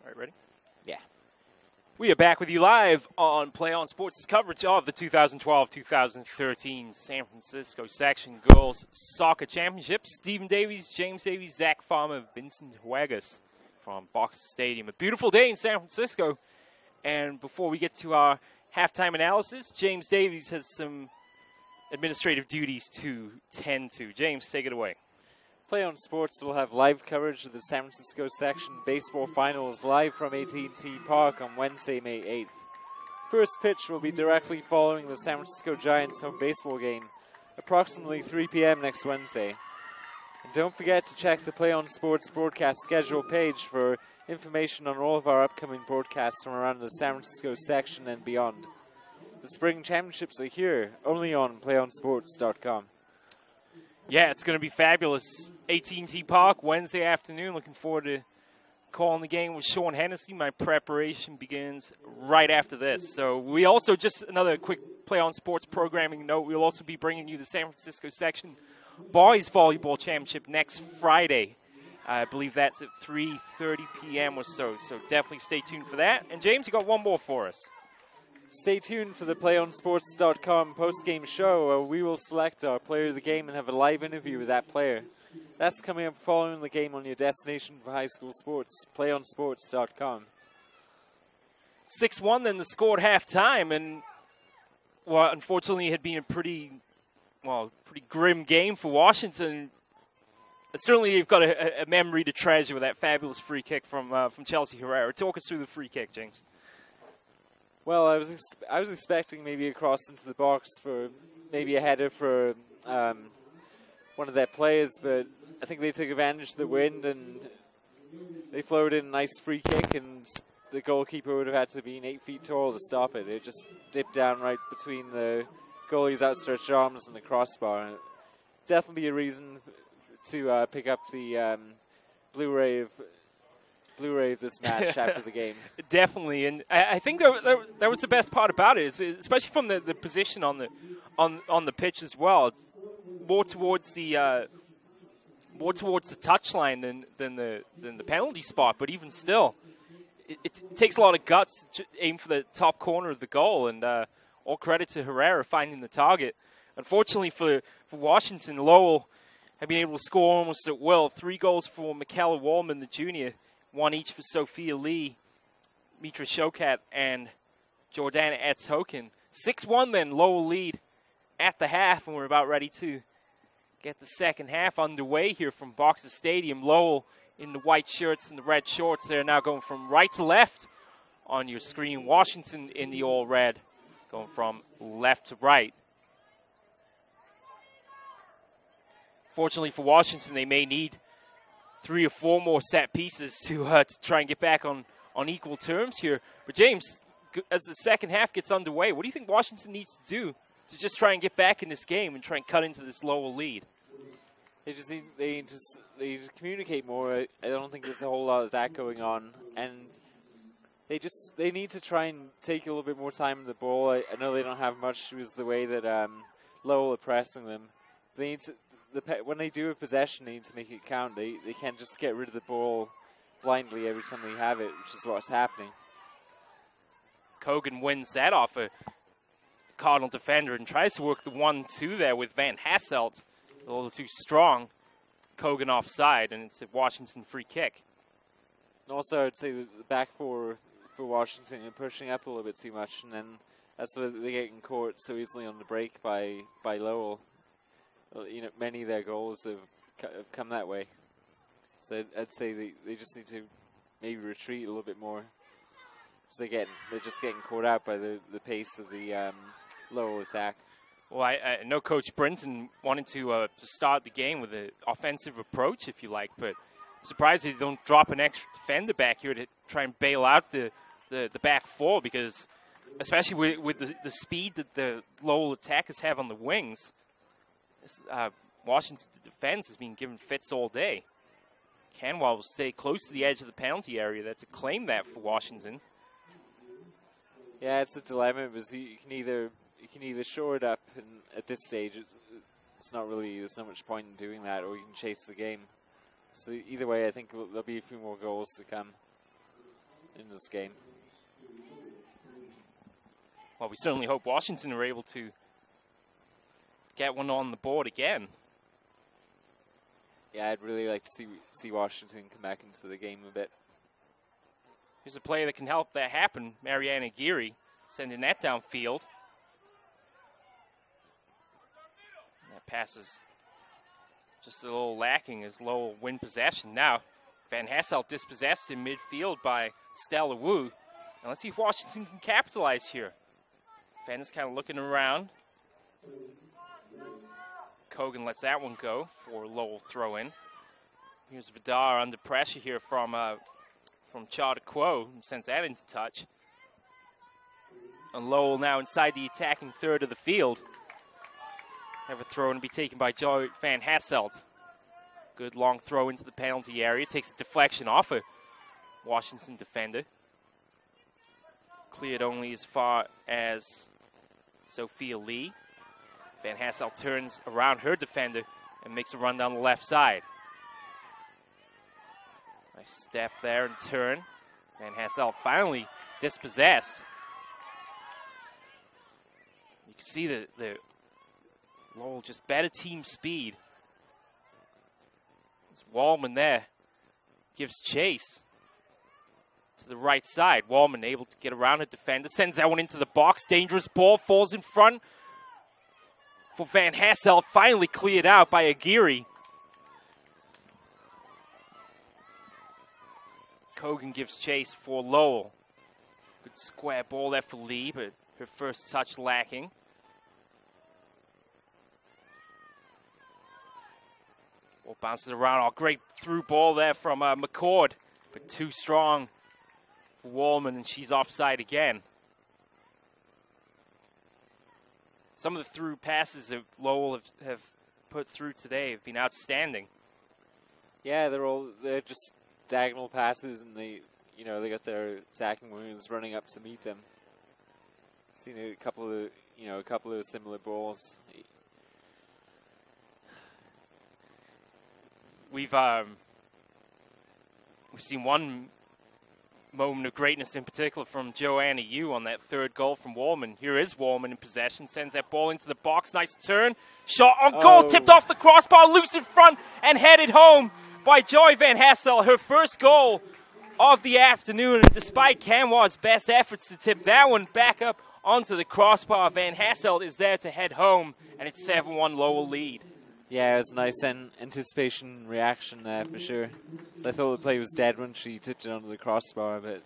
All right, ready? Yeah. We are back with you live on PlayOn Sports' coverage of the 2012-2013 San Francisco Section Girls Soccer Championship. Stephen Davies, James Davies, Zach Farmer, Vincent Huegas from Boxer Stadium. A beautiful day in San Francisco. And before we get to our halftime analysis, James Davies has some administrative duties to tend to. James, take it away. PlayOn Sports will have live coverage of the San Francisco Section Baseball Finals live from AT&T Park on Wednesday, May 8th. First pitch will be directly following the San Francisco Giants home baseball game, approximately 3 p.m. next Wednesday. And don't forget to check the PlayOn Sports broadcast schedule page for information on all of our upcoming broadcasts from around the San Francisco Section and beyond. The Spring Championships are here, only on PlayOnSports.com. Yeah, it's going to be fabulous. AT&T Park, Wednesday afternoon. Looking forward to calling the game with Sean Hennessy. My preparation begins right after this. So we also, just another quick PlayOn Sports programming note, we'll also be bringing you the San Francisco Section Boys Volleyball Championship next Friday. I believe that's at 3:30 p.m. or so. So definitely stay tuned for that. And James, you got one more for us. Stay tuned for the PlayOnSports.com post-game show where we will select our player of the game and have a live interview with that player. That's coming up following the game on your destination for high school sports, PlayOnSports.com. 6-1 then the score at halftime, and well, unfortunately it had been a pretty grim game for Washington. Certainly you've got a memory to treasure with that fabulous free kick from Chelsea Herrera. Talk us through the free kick, James. Well, I was expecting maybe a cross into the box for maybe a header for one of their players, but I think they took advantage of the wind and they floated in a nice free kick, and the goalkeeper would have had to be 8 feet tall to stop it. It just dipped down right between the goalie's outstretched arms and the crossbar. Definitely a reason to pick up the Blu-ray of this match after the game. Definitely, and I think that was the best part about it, especially from the position on the pitch as well, more towards the touchline than the penalty spot. But even still, it takes a lot of guts to aim for the top corner of the goal, and all credit to Herrera finding the target. Unfortunately for Washington, Lowell have been able to score almost at will. 3 goals for Michaela Wallman, the junior. 1 each for Sophia Lee, Mitra Shokat, and Jordana Etzhoken. 6-1 then, Lowell lead at the half, and we're about ready to get the second half underway here from Boxer Stadium. Lowell in the white shirts and the red shorts. They're now going from right to left on your screen. Washington in the all red, going from left to right. Fortunately for Washington, they may need 3 or 4 more set pieces to try and get back on equal terms here. But James, as the second half gets underway, what do you think Washington needs to do to just try and get back in this game and try and cut into this Lowell lead? They need to communicate more. I don't think there's a whole lot of that going on, and they need to try and take a little bit more time in the ball. I know they don't have much with the way that Lowell are pressing them. They need to. When they do a possession, they need to make it count. They can't just get rid of the ball blindly every time they have it, which is what's happening. Kogan wins that off a Cardinal defender and tries to work the 1-2 there with Van Hasselt. A little too strong. Kogan offside, and it's a Washington free kick. And also, I'd say the back four for Washington are pushing up a little bit too much, and then that's why they're getting caught so easily on the break by Lowell. You know, many of their goals have come that way. So I'd say they just need to maybe retreat a little bit more. So they're just getting caught out by the pace of the Lowell attack. Well, I know Coach Brinton wanted to start the game with an offensive approach, if you like, but I'm surprised they don't drop an extra defender back here to try and bail out the back four, because especially with the speed that the Lowell attackers have on the wings, Washington's defense has been given fits all day. Canwell will stay close to the edge of the penalty area there to claim that for Washington. Yeah, it's a dilemma because you can either shore it up, and at this stage it's not really, there's not much point in doing that, or you can chase the game. So either way, I think there'll be a few more goals to come. in this game. Well, we certainly hope Washington are able to get one on the board again. Yeah, I'd really like to see Washington come back into the game a bit. Here's a play that can help that happen. Mariana Geary sending that downfield. That pass is just a little lacking as Lowell win possession. Now, Van Hassel dispossessed in midfield by Stella Wu. And let's see if Washington can capitalize here. Van is kind of looking around. Kogan lets that one go for Lowell throw in. Here's Vidar under pressure here from Chada Quo, who sends that into touch. And Lowell now inside the attacking third of the field. Have a throw and be taken by Joe Van Hasselt. Good long throw into the penalty area. Takes a deflection off a Washington defender. Cleared only as far as Sophia Lee. Van Hassel turns around her defender and makes a run down the left side. Nice step there and turn. Van Hassel finally dispossessed. You can see the Lowell just better team speed. It's Wallman there. Gives chase to the right side. Wallman able to get around a defender. Sends that one into the box. Dangerous ball. Falls in front for Van Hassel. Finally cleared out by Aguirre. Kogan gives chase for Lowell. Good square ball there for Lee, but her first touch lacking. Ball bounces around. Oh, great through ball there from McCord, but too strong for Wallman, and she's offside again. Some of the through passes that Lowell have put through today have been outstanding. Yeah, they're just diagonal passes, and they got their attacking wingers running up to meet them. Seen a couple of similar balls. We've seen one moment of greatness in particular from Joanna Yu on that third goal from Wallman. Here is Wallman in possession, sends that ball into the box. Nice turn, shot on goal, tipped off the crossbar, loose in front, and headed home by Joy Van Hassel. Her first goal of the afternoon, and despite Canwa's best efforts to tip that one back up onto the crossbar, Van Hassel is there to head home, and it's 7-1 Lowell lead. Yeah, it was a nice anticipation reaction there for sure. So I thought the play was dead when she tipped it onto the crossbar, but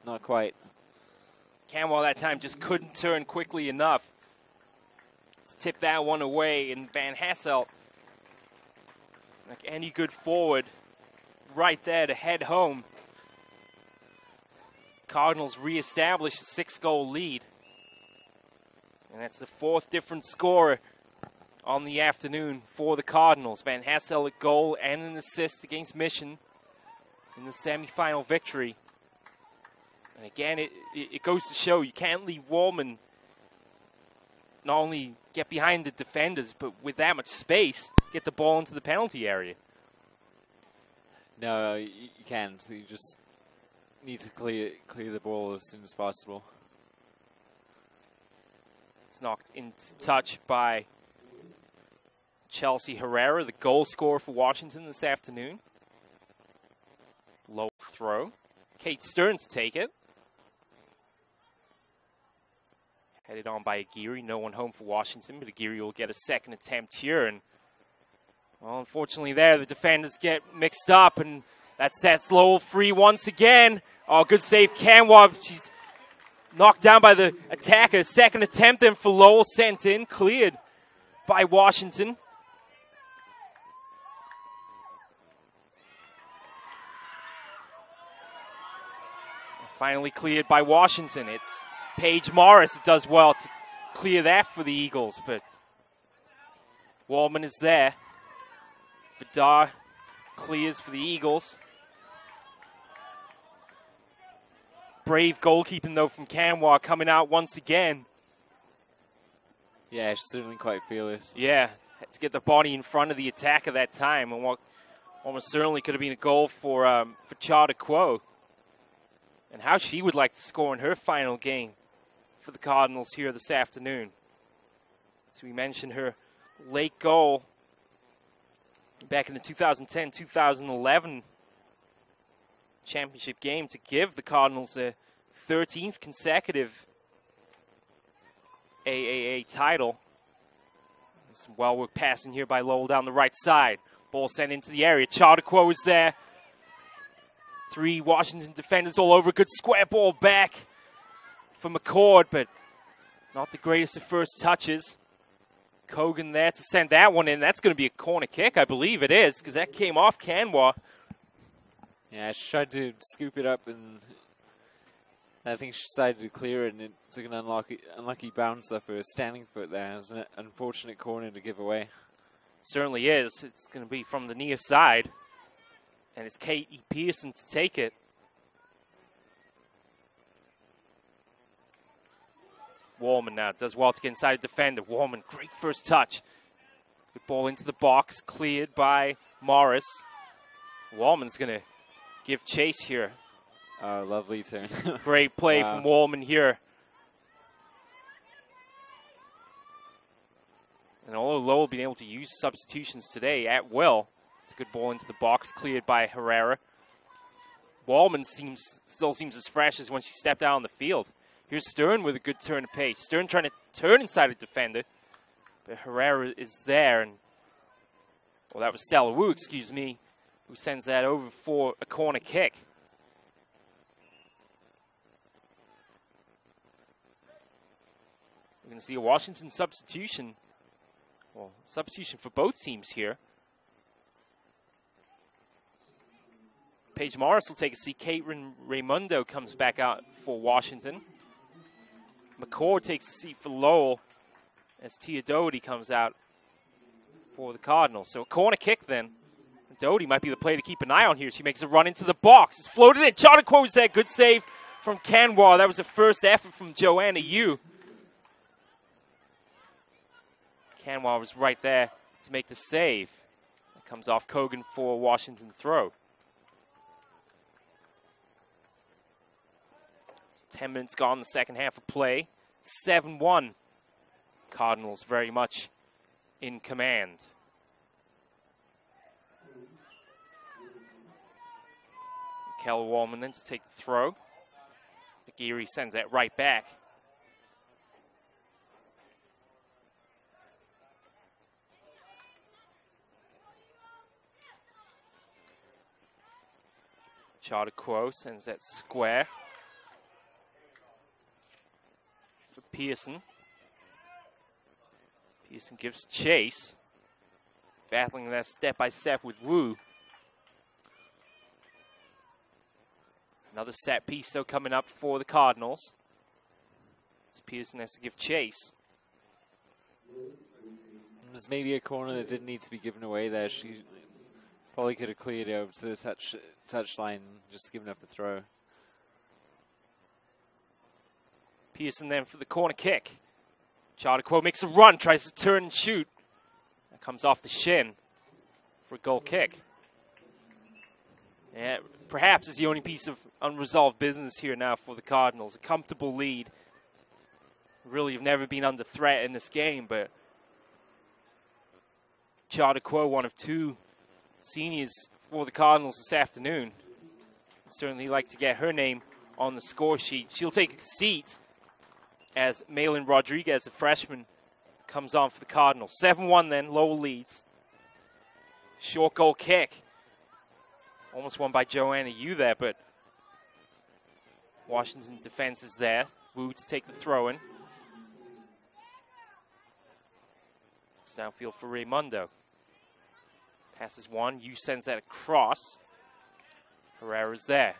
not quite. Canwa that time just couldn't turn quickly enough to tip that one away, and Van Hassel, like any good forward, right there to head home. Cardinals reestablish a 6-goal lead. And that's the fourth different scorer on the afternoon for the Cardinals. Van Hassel a goal and an assist against Mission in the semifinal victory. And again, it goes to show you can't leave Wallman not only get behind the defenders, but with that much space, get the ball into the penalty area. No, you can't. You just need to clear the ball as soon as possible. It's knocked into touch by Chelsea Herrera, the goal scorer for Washington this afternoon. Low throw. Kate Stearns take it. Headed on by Aguirre. No one home for Washington, but Aguirre will get a second attempt here. And, well, unfortunately there, the defenders get mixed up, and that sets Lowell free once again. Oh, good save, Canwa. She's knocked down by the attacker. Second attempt then for Lowell, sent in, cleared by Washington. Finally cleared by Washington. It's Paige Morris that does well to clear that for the Eagles, but Wallman is there. Vidar clears for the Eagles. Brave goalkeeping, though, from Canwa coming out once again. Yeah, she's certainly quite fearless. Yeah, had to get the body in front of the attacker that time, and what almost certainly could have been a goal for Chada Quo. and how she would like to score in her final game for the Cardinals here this afternoon. As we mentioned, her late goal back in the 2010-2011 championship game to give the Cardinals a 13th consecutive AAA title. And some well-worked passing here by Lowell down the right side. Ball sent into the area. Chardequo is there. 3 Washington defenders all over. Good square ball back for McCord, but not the greatest of first touches. Kogan there to send that one in. That's going to be a corner kick, I believe it is, because that came off Canwa. Yeah, she tried to scoop it up, and I think she decided to clear it, and it took an unlucky bounce there for a standing foot there. It was an unfortunate corner to give away. Certainly is. It's going to be from the near side, and it's Kate E. Pearson to take it. Wallman now does well to get inside a defender. Wallman, great first touch. Good ball into the box, cleared by Morris. Wallman's going to give chase here. Lovely turn. Great play from Wallman here. And although Lowell being able to use substitutions today at will, it's a good ball into the box, cleared by Herrera. Wallman still seems as fresh as when she stepped out on the field. Here's Stern with a good turn of pace. Stern trying to turn inside a defender, but Herrera is there. And well, that was Stella Wu, excuse me, who sends that over for a corner kick. We're going to see a Washington substitution. Well, substitution for both teams here. Paige Morris will take a seat. Caitlin Raimundo comes back out for Washington. McCord takes a seat for Lowell as Tia Doherty comes out for the Cardinals. So a corner kick then. Doherty might be the player to keep an eye on here. She makes a run into the box. It's floated in. Chardequo is there. Good save from Canwa. That was the first effort from Joanna Yu. Canwa was right there to make the save. That comes off Kogan for a Washington throw. 10 minutes gone in the second half of play. 7-1. Cardinals very much in command. Keller Wallman then to take the throw. Aguirre sends that right back. Chardequo sends that square for Pearson. Pearson gives chase. Battling that step by step with Wu. Another set piece though coming up for the Cardinals. As Pearson has to give chase. There's maybe a corner that didn't need to be given away there. She probably could have cleared it over to the touch line, just given up a throw. Pearson then for the corner kick. Chardequo makes a run, tries to turn and shoot. That comes off the shin for a goal kick. Yeah, perhaps is the only piece of unresolved business here now for the Cardinals. A comfortable lead. Really have never been under threat in this game, but Chardequo, one of 2 seniors for the Cardinals this afternoon. Certainly like to get her name on the score sheet. She'll take a seat as Malin Rodriguez, a freshman, comes on for the Cardinals. 7-1 then, Lowell leads. Short goal kick. Almost won by Joanna Yu there, but Washington defense is there. Wu to take the throw in. It's downfield for Raimundo. Passes one. Yu sends that across. Herrera's there.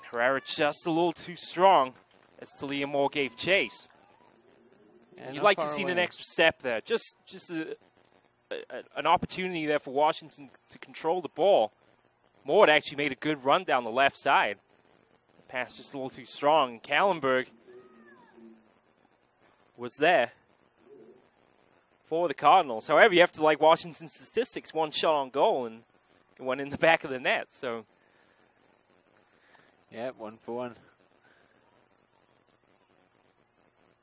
Herrera just a little too strong as Talia Moore gave chase. And you'd like to see an extra step there. Just an opportunity there for Washington to control the ball. Moore had actually made a good run down the left side. Pass just a little too strong. Kallenberg was there for the Cardinals. However, you have to like Washington's statistics. 1 shot on goal, and It went in the back of the net, so. Yeah, 1 for 1.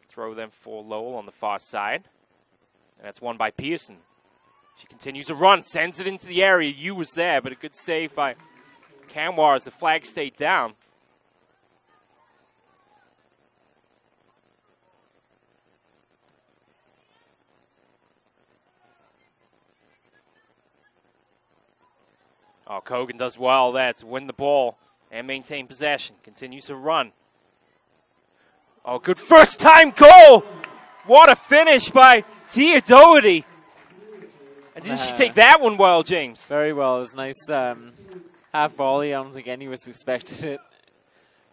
Throw them for Lowell on the far side. And that's won by Pearson. She continues to run, sends it into the area. Yu was there, but a good save by Kanwar as the flag stayed down. Oh, Kogan does well there to win the ball and maintain possession. Continues to run. Oh, good first-time goal! What a finish by Tia Doherty. And didn't she take that one well, James? Very well. It was a nice half volley. I don't think any of us expected it.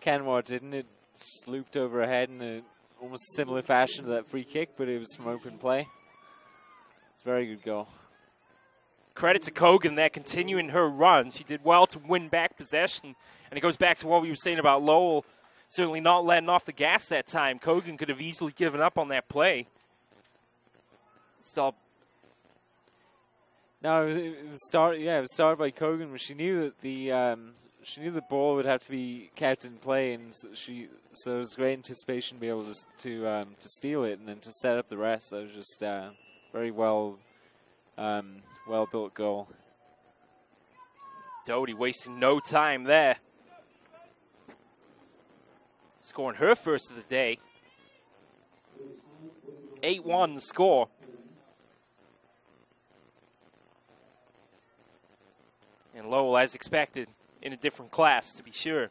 Kanwar didn't. It just looped over her head in a almost similar fashion to that free kick, but it was from open play. It's a very good goal. Credit to Kogan there, continuing her run. She did well to win back possession. And it goes back to what we were saying about Lowell certainly not letting off the gas that time. Kogan could have easily given up on that play. So, no, it was started by Kogan, but she knew that the ball would have to be kept in play, and so it was great anticipation to be able to steal it and then to set up the rest. So it was just very well built goal. Doty wasting no time there. Scoring her first of the day. 8-1 the score. And Lowell, as expected, in a different class, to be sure.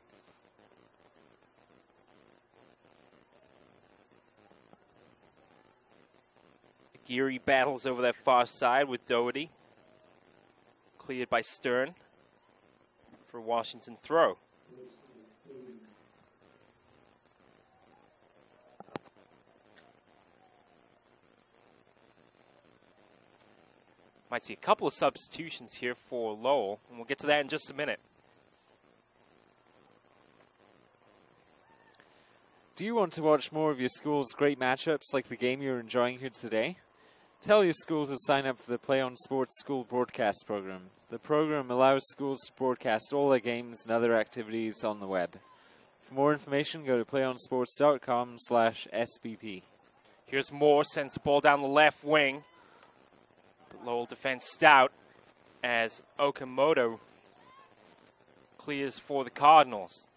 Geary battles over that far side with Doherty. Cleared by Stern for Washington throw. Might see a couple of substitutions here for Lowell, and we'll get to that in just a minute. Do you want to watch more of your school's great matchups like the game you're enjoying here today? Tell your school to sign up for the PlayOn Sports School Broadcast Program. The program allows schools to broadcast all their games and other activities on the web. For more information, go to playonsports.com/SBP. Here's Moore, sends the ball down the left wing. But Lowell defends stout as Okamoto clears for the Cardinals.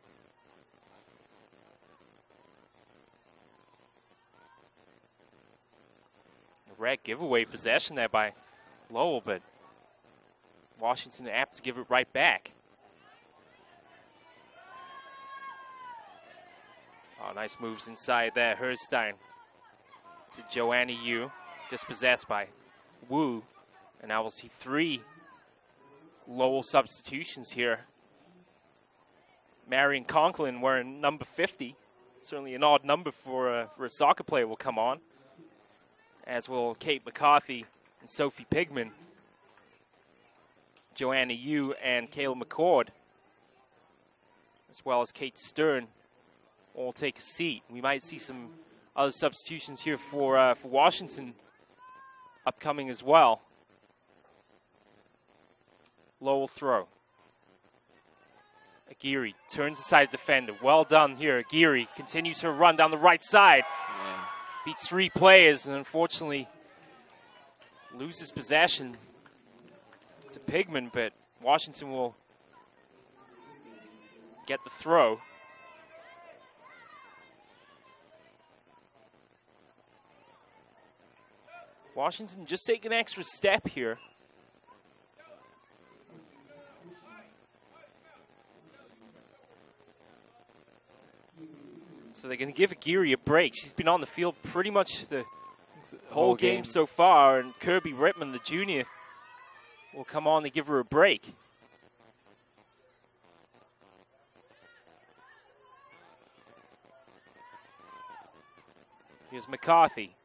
A red giveaway possession there by Lowell, but Washington apt to give it right back. Oh, nice moves inside there. Herstein to Joanna Yu, dispossessed by Wu. And now we'll see 3 Lowell substitutions here. Marion Conklin wearing number 50. Certainly an odd number for a soccer player will come on. As will Kate McCarthy and Sophie Pigman. Joanna Yu and Kayla McCord, as well as Kate Stern, all take a seat. We might see some other substitutions here for Washington upcoming as well. Lowell throw. Aguirre turns aside defender. Well done here. Aguirre continues her run down the right side. Yeah. Beats 3 players and unfortunately loses possession to Pigman, but Washington will get the throw. Washington just take an extra step here. So they're going to give Aguirre a break. She's been on the field pretty much the whole game so far, and Kirby Rittman, the junior, will come on to give her a break. Here's McCarthy.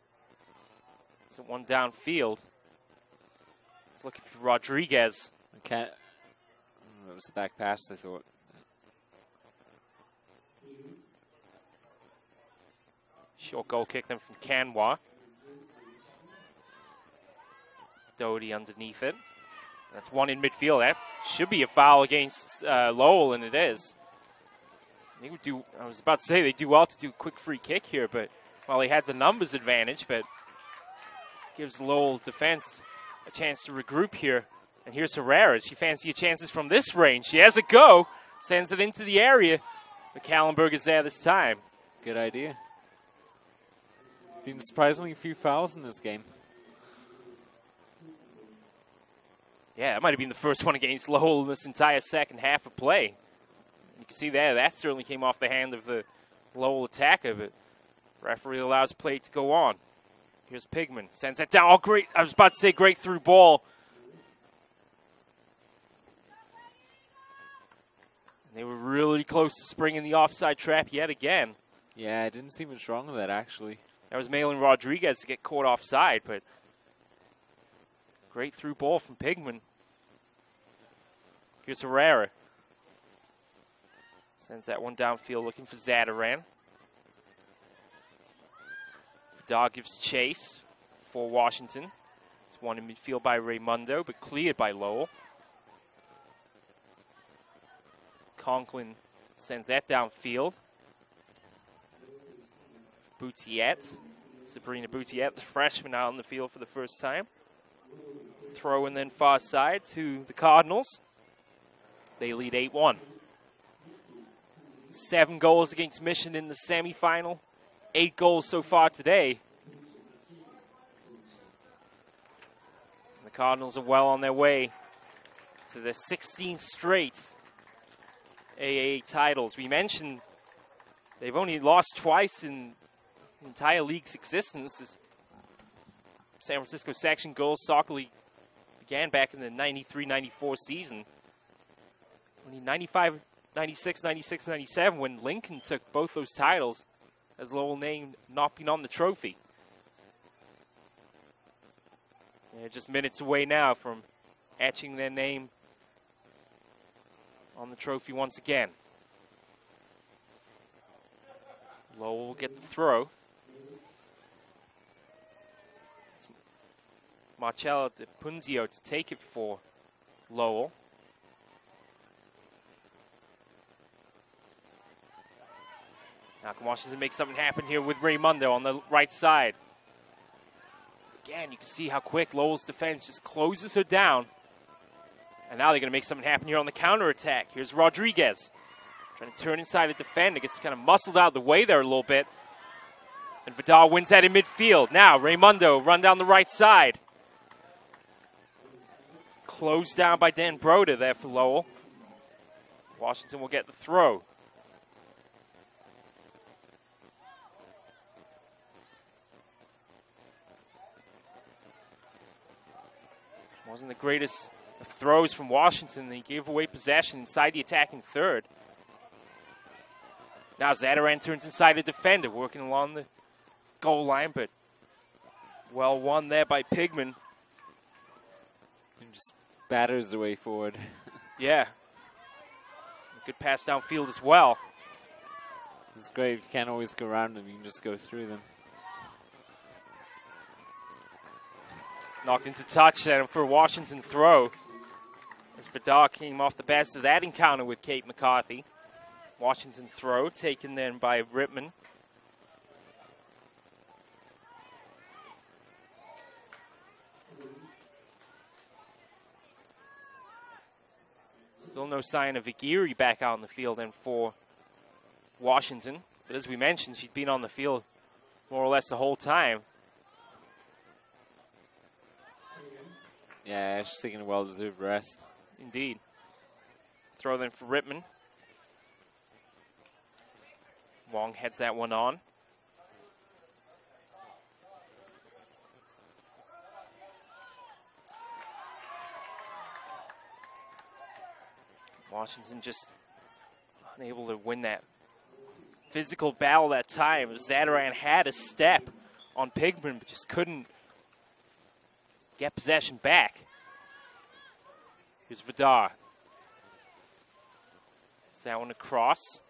It's one downfield. He's looking for Rodriguez. It was the back pass, I thought. Short goal kick then from Kanwar. Doherty underneath it. That's one in midfield. That should be a foul against Lowell, and it is. I was about to say they do well to do a quick free kick here, but well, they had the numbers advantage, but gives Lowell defense a chance to regroup here. And here's Herrera. She fancy chances from this range. She has a go, sends it into the area. But Kallenberg is there this time. Good idea. Been surprisingly few fouls in this game. Yeah, that might have been the first one against Lowell in this entire second half of play. You can see there, that certainly came off the hand of the Lowell attacker, but referee allows play to go on. Here's Pigman, sends that down. Oh, great. I was about to say great through ball. And they were really close to springing the offside trap yet again. Yeah, I didn't see much wrong with that, actually. That was Malin Rodriguez to get caught offside, but great through ball from Pigman. Here's Herrera. Sends that one downfield looking for Zadaran. Vidal gives chase for Washington. It's one in midfield by Raymundo, but cleared by Lowell. Conklin sends that downfield. Boutiette. Sabrina Boutiette, the freshman, out on the field for the first time. Throw and then far side to the Cardinals. They lead 8-1. 7 goals against Mission in the semifinal. 8 goals so far today. The Cardinals are well on their way to their 16th straight AAA titles. We mentioned they've only lost twice in the entire league's existence. This San Francisco Section Girls Soccer League began back in the 93-94 season. Only 95, 96, 96, 97 when Lincoln took both those titles as Lowell name not being on the trophy. They're just minutes away now from etching their name on the trophy once again. Lowell will get the throw. It's Marcella De Punzio to take it for Lowell. Now can Washington make something happen here with Raymundo on the right side. Again, you can see how quick Lowell's defense just closes her down. And now they're going to make something happen here on the counterattack. Here's Rodriguez trying to turn inside the defender. Gets kind of muscled out of the way there a little bit. And Vidal wins that in midfield. Now Raymundo run down the right side. Closed down by Dan Broder there for Lowell. Washington will get the throw. Wasn't the greatest of throws from Washington. They gave away possession inside the attacking third. Now Zadaran turns inside the defender, working along the goal line, but well won there by Pigman. And just batters the way forward. Yeah. Good pass downfield as well. It's great. You can't always go around them. You can just go through them. Knocked into touch and for Washington throw. As Vidal came off the best of that encounter with Kate McCarthy. Washington throw taken then by Rittman. Still no sign of Aguirre back out on the field and for Washington. But as we mentioned, she'd been on the field more or less the whole time. Yeah, she's taking a well-deserved rest. Indeed. Throw then for Rittman. Wong heads that one on. Washington just unable to win that physical battle that time. Zadaran had a step on Pigman, but just couldn't get possession back. Here's Vidar. That one across.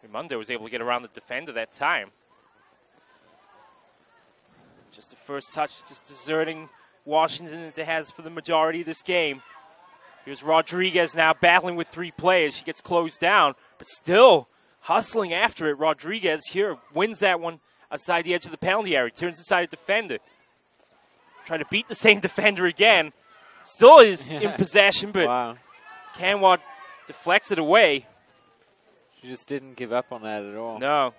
Raymundo was able to get around the defender that time. Just the first touch, just deserting Washington as it has for the majority of this game. Here's Rodriguez now battling with 3 players. She gets closed down, but still hustling after it. Rodriguez here wins that one outside the edge of the penalty area. Turns inside a defender. Trying to beat the same defender again. Still is in possession, but wow. Canwa deflects it away. She just didn't give up on that at all. No.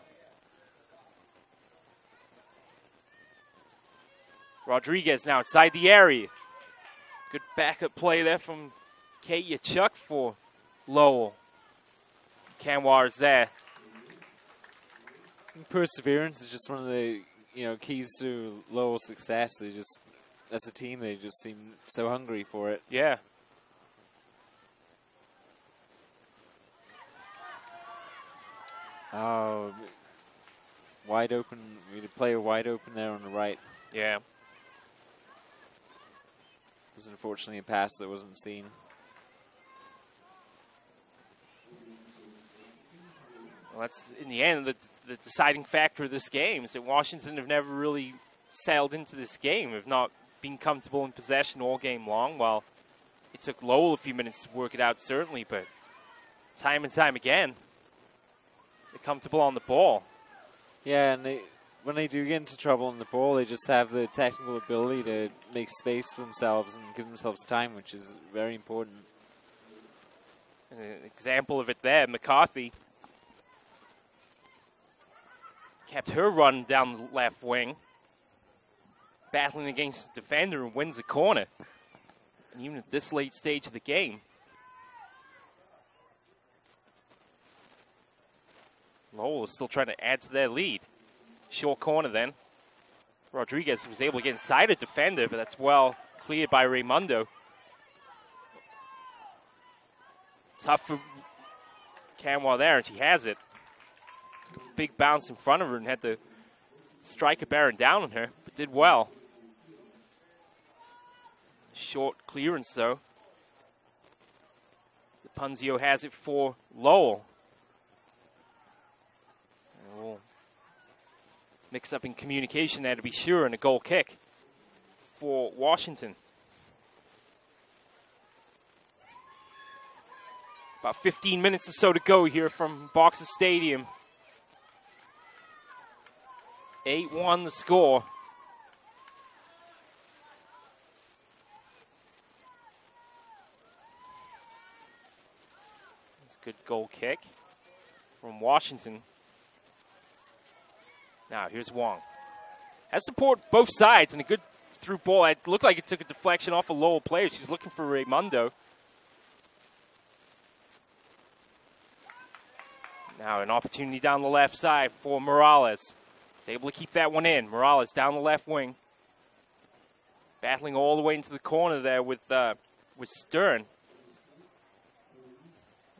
Rodriguez now inside the area. Good backup play there from Kate Yachuk for Lowell. Canwa is there. Perseverance is just one of the keys to Lowell's success. They just, as a team, they just seem so hungry for it. Yeah. Oh, wide open. We had a player wide open there on the right. Yeah. It was unfortunately a pass that wasn't seen. Well, that's, in the end, the deciding factor of this game is that Washington have never really sailed into this game, have not been comfortable in possession all game long. Well, it took Lowell a few minutes to work it out, certainly, but time and time again, they're comfortable on the ball. Yeah, and when they do get into trouble on the ball, they just have the technical ability to make space for themselves and give themselves time, which is very important. An example of it there, McCarthy kept her run down the left wing, battling against the defender and wins the corner. And even at this late stage of the game, Lowell is still trying to add to their lead. Short corner then. Rodriguez was able to get inside a defender, but that's well cleared by Raimundo. Tough for Canwa there, and she has it. Big bounce in front of her and had to strike a bearing down on her, but did well. Short clearance, though. Punzio has it for Lowell. And we'll mix up in communication there to be sure, and a goal kick for Washington. About 15 minutes or so to go here from Boxer Stadium. 8-1 the score. It's a good goal kick from Washington. Now here's Wong. Has support both sides and a good through ball. It looked like it took a deflection off a Lowell player. She's looking for Raimundo. Now an opportunity down the left side for Morales. He's able to keep that one in. Morales down the left wing. Battling all the way into the corner there with Stern.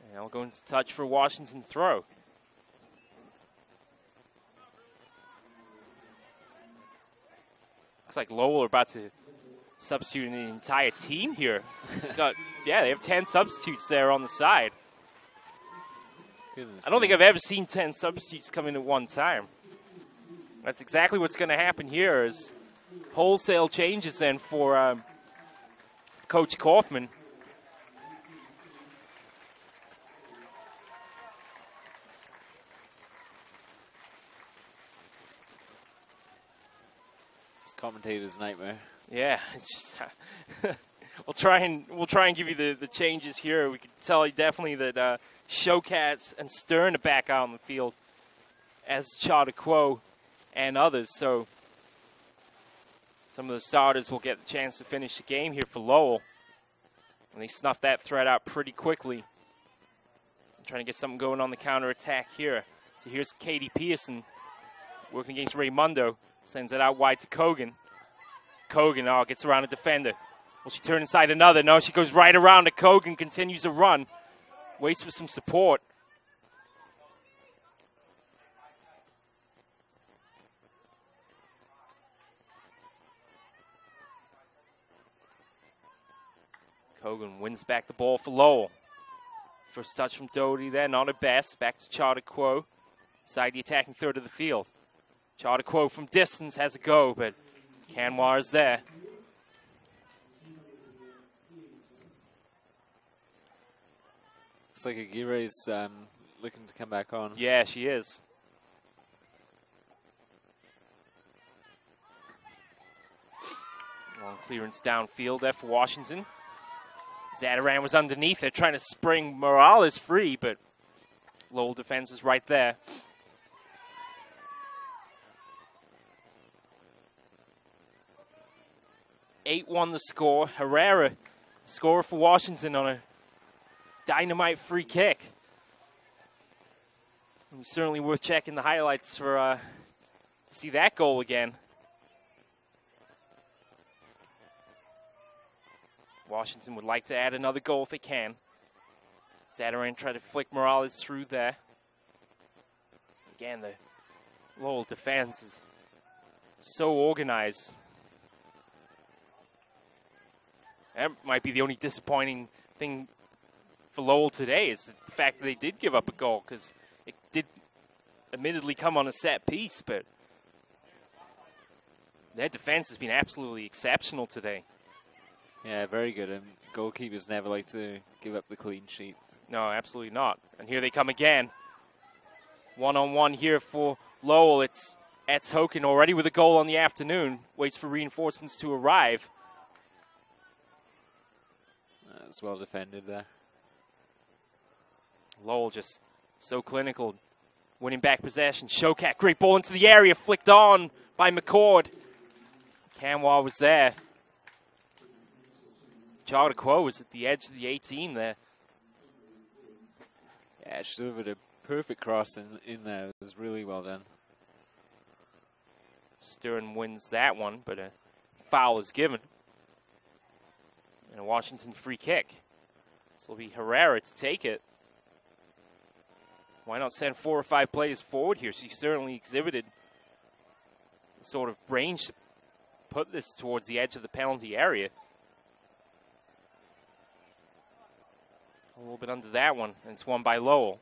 And I'll go into touch for a Washington throw. Looks like Lowell are about to substitute an entire team here. Yeah, they have 10 substitutes there on the side. Goodness, I don't think I've ever seen 10 substitutes come in at one time. That's exactly what's going to happen here is wholesale changes then for Coach Kaufman. It's commentator's nightmare. Yeah, it's just we'll try and give you the changes here. We can tell you definitely that Showcats and Stern are back out on the field as Charter Quo and others. So some of the starters will get the chance to finish the game here for Lowell. And they snuffed that threat out pretty quickly. I'm trying to get something going on the counterattack here. So here's Katie Pearson working against Raimundo. Sends it out wide to Kogan. Kogan, gets around a defender. Will she turn inside another? No, she goes right around to Kogan, continues to run. Waits for some support. Kogan wins back the ball for Lowell. First touch from Doty there, not her best. Back to Charter Quo, inside the attacking third of the field. Charter Quo from distance has a go, but Canwa is there. Looks like Aguirre's looking to come back on. Yeah, she is. Long clearance downfield there for Washington. Zadaran was underneath it, trying to spring Morales free, but Lowell defense is right there. (8-1) the score. Herrera, scorer for Washington on a dynamite free kick. Certainly worth checking the highlights for to see that goal again. Washington would like to add another goal if they can. Zadaran tried to flick Morales through there. Again, the Lowell defense is so organized. That might be the only disappointing thing for Lowell today, is the fact that they did give up a goal, because it did admittedly come on a set piece, but their defense has been absolutely exceptional today. Yeah, very good. And goalkeepers never like to give up the clean sheet. No, absolutely not. And here they come again. One-on-one here for Lowell. It's Hoken already with a goal on the afternoon. Waits for reinforcements to arrive. That's well defended there. Lowell just so clinical. Winning back possession. Shokat, great ball into the area. Flicked on by McCord. Camwar was there. Chardaqua was at the edge of the 18 there. Yeah, she delivered a perfect cross in there. It was really well done. Stern wins that one, but a foul is given. And a Washington free kick. So it'll be Herrera to take it. Why not send 4 or 5 players forward here? She certainly exhibited the sort of range to put this towards the edge of the penalty area. A little bit under that one, and it's won by Lowell.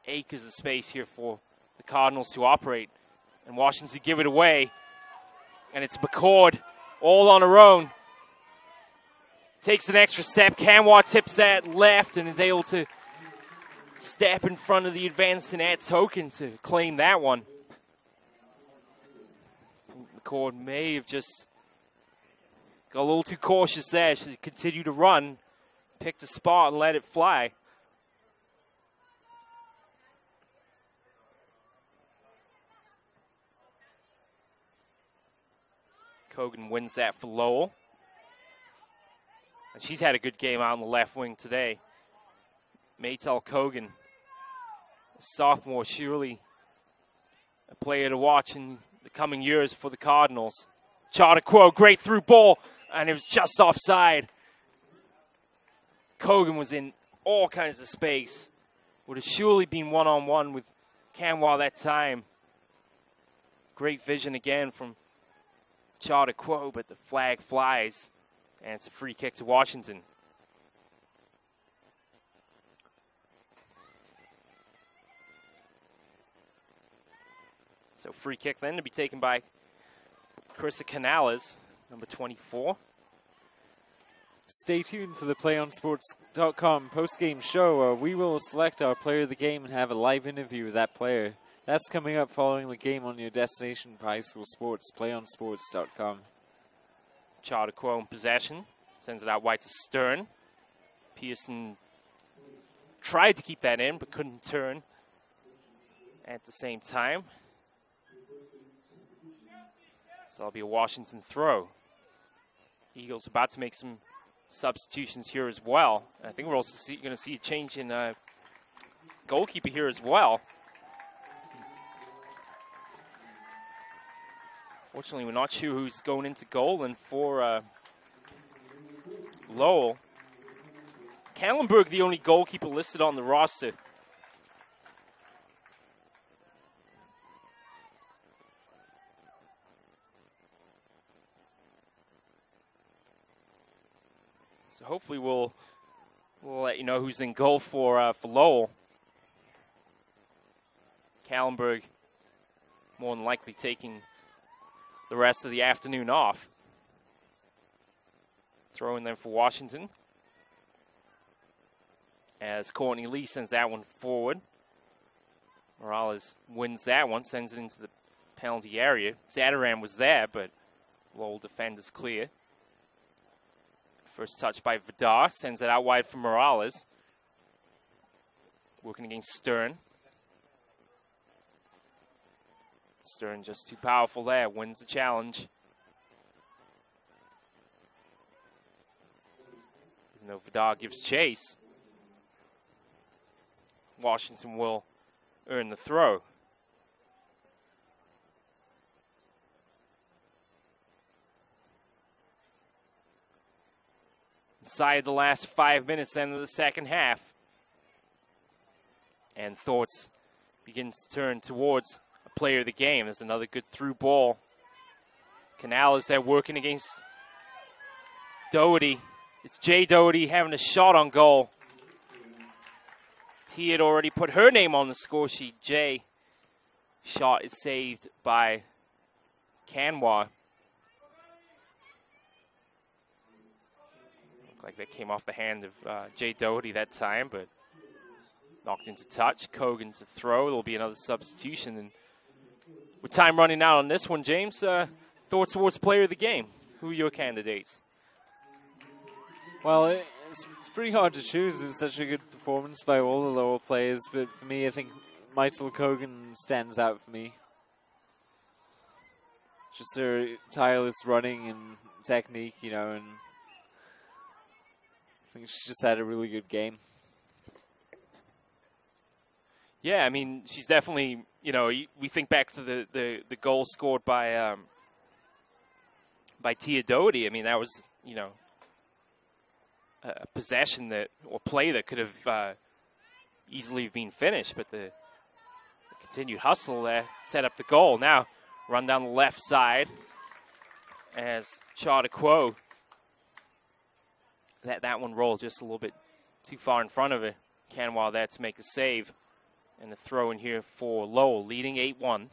Acres of space here for the Cardinals to operate. And Washington give it away. And it's McCord all on her own. Takes an extra step. Camwar tips that left and is able to step in front of the advanced net token to claim that one. McCord may have just got a little too cautious there. She continued to run. Picked a spot and let it fly. Kogan wins that for Lowell. And she's had a good game out on the left wing today. Maytel Kogan, a sophomore, surely a player to watch in the coming years for the Cardinals. Chardaqua, great through ball, and it was just offside. Kogan was in all kinds of space. Would have surely been one-on-one with Camwar that time. Great vision again from Chardaqua, but the flag flies. And it's a free kick to Washington. So free kick then to be taken by Carissa Canales, number 24. Stay tuned for the PlayOnSports.com post-game show where we will select our player of the game and have a live interview with that player. That's coming up following the game on your destination for high school sports, PlayOnSports.com. Chardaqua in possession. Sends it out wide to Stern. Pearson tried to keep that in, but couldn't turn at the same time. So that'll be a Washington throw. Eagles about to make some substitutions here as well. And I think we're also going to see a change in goalkeeper here as well. Fortunately, we're not sure who's going into goal. And for Lowell, Kallenberg, the only goalkeeper listed on the roster. So hopefully we'll let you know who's in goal for Lowell. Kallenberg more than likely taking the rest of the afternoon off. Throwing them for Washington. as Courtney Lee sends that one forward. Morales wins that one, sends it into the penalty area. Zadaran was there, but Lowell defenders clear. First touch by Vidar, sends it out wide for Morales. Working against Stern. Stern just too powerful there, wins the challenge. Even though Vidar gives chase, Washington will earn the throw. Inside the last 5 minutes, end of the second half. And thoughts begin to turn towards a player of the game. There's another good through ball. Canales there working against Doherty. It's Jay Doherty having a shot on goal. T had already put her name on the score sheet. Jay. Shot is saved by Canwa. Looked like that came off the hand of Jay Doherty that time, but knocked into touch. Kogan to throw. There'll be another substitution. And with time running out on this one, James, thoughts towards player of the game. Who are your candidates? Well, it's pretty hard to choose. It was such a good performance by all the Lowell players, but for me, I think Michael Kogan stands out for me. Just their tireless running and technique, you know, and I think she just had a really good game. Yeah, I mean, she's definitely, you know, we think back to the goal scored by Tia Doherty. I mean, that was, you know, a possession that, or play that could have easily been finished, but the continued hustle there set up the goal. Now, run down the left side as Charter Quo let that one roll just a little bit too far in front of it. Canwa there to make a save. And a throw in here for Lowell, leading 8-1.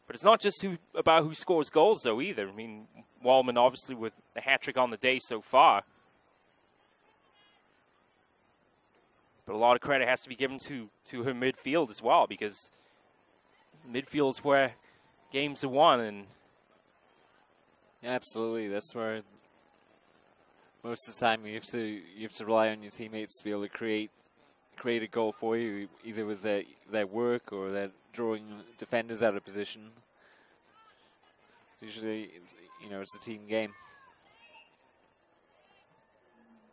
But it's not just about who scores goals, though, either. I mean, Wallman obviously with a hat-trick on the day so far. But a lot of credit has to be given to her midfield as well, because midfield is where games are won. And yeah, absolutely, that's where most of the time you have to rely on your teammates to be able to create a goal for you, either with their work or their drawing defenders out of position. It's usually, you know, it's a team game.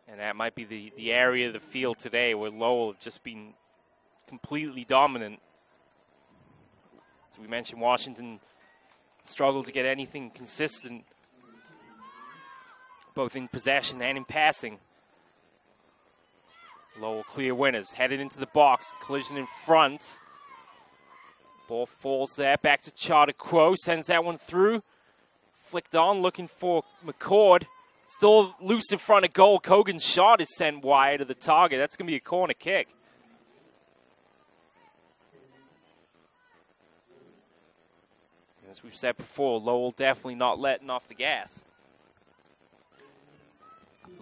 And that might be the area of the field today where Lowell have just been completely dominant. As we mentioned, Washington struggled to get anything consistent, both in possession and in passing. Lowell clear winners, headed into the box, collision in front. Ball falls there, back to Charter Quo, sends that one through. Flicked on, looking for McCord. Still loose in front of goal. Kogan's shot is sent wide of the target. That's going to be a corner kick. As we've said before, Lowell definitely not letting off the gas.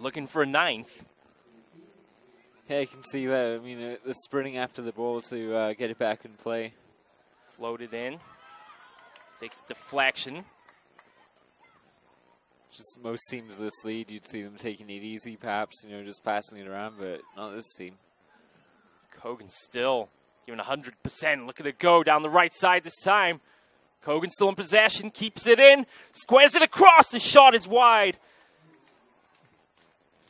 Looking for a ninth. Yeah, you can see that. I mean, the sprinting after the ball to get it back in play. Floated in. Takes a deflection. Just most teams this lead, you'd see them taking it easy, perhaps, you know, just passing it around, but not this team. Kogan still giving 100%. Look at it go down the right side this time. Kogan still in possession, keeps it in, squares it across, the shot is wide.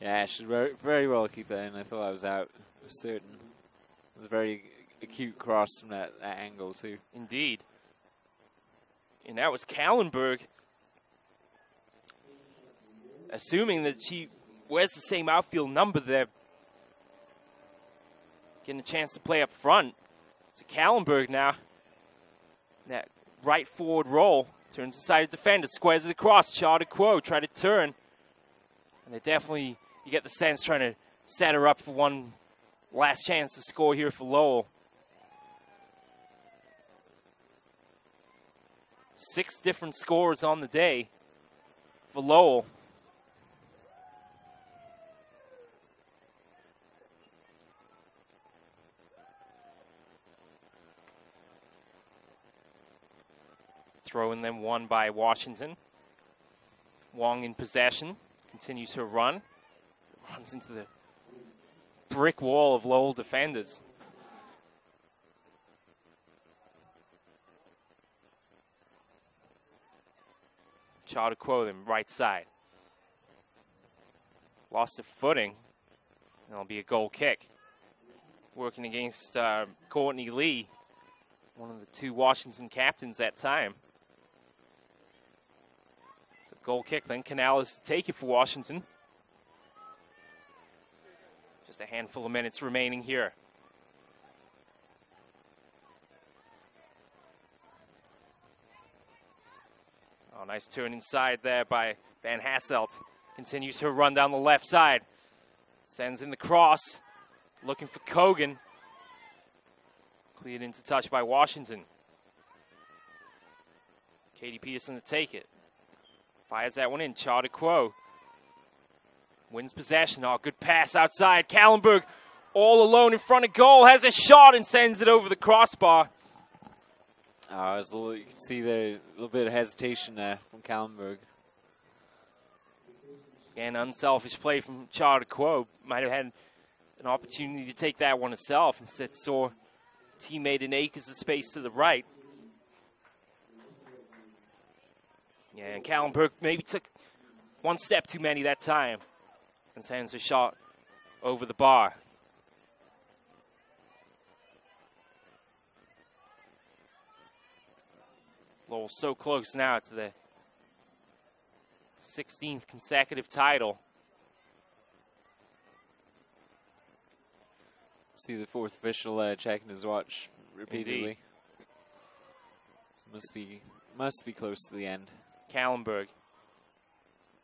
Yeah, I should very well keep that in. I thought I was out. I was certain. It was a very acute cross from that angle, too. Indeed. And that was Kallenberg. Assuming that she wears the same outfield number there. Getting a chance to play up front. It's Kallenberg now. That right forward roll. Turns inside the defender. Squares it across. Charter Quo try to turn. And they definitely, you get the sense, trying to set her up for one last chance to score here for Lowell. 6 different scores on the day for Lowell. throw and then won by Washington. Wong in possession, continues her run. Runs into the brick wall of Lowell defenders. Charter Quo them right side. Lost their footing. That'll be a goal kick. Working against Courtney Lee, one of the two Washington captains that time. So goal kick then. Canales to take it for Washington. Just a handful of minutes remaining here. Oh, nice turn inside there by Van Hasselt. Continues her run down the left side. Sends in the cross. Looking for Kogan. Cleared into touch by Washington. Katie Peterson to take it. Fires that one in. Charter Quo wins possession. Oh, good pass outside. Kallenberg all alone in front of goal. Has a shot and sends it over the crossbar. You can see the little bit of hesitation there from Kallenberg. Again, unselfish play from Charter Quo. Might have had an opportunity to take that one herself. Instead saw teammate in acres of space to the right. Yeah, and Kallenberg maybe took one step too many that time and sends a shot over the bar. Lowell so close now to the 16th consecutive title. See the fourth official checking his watch repeatedly. Indeed. Must be close to the end. Kallenberg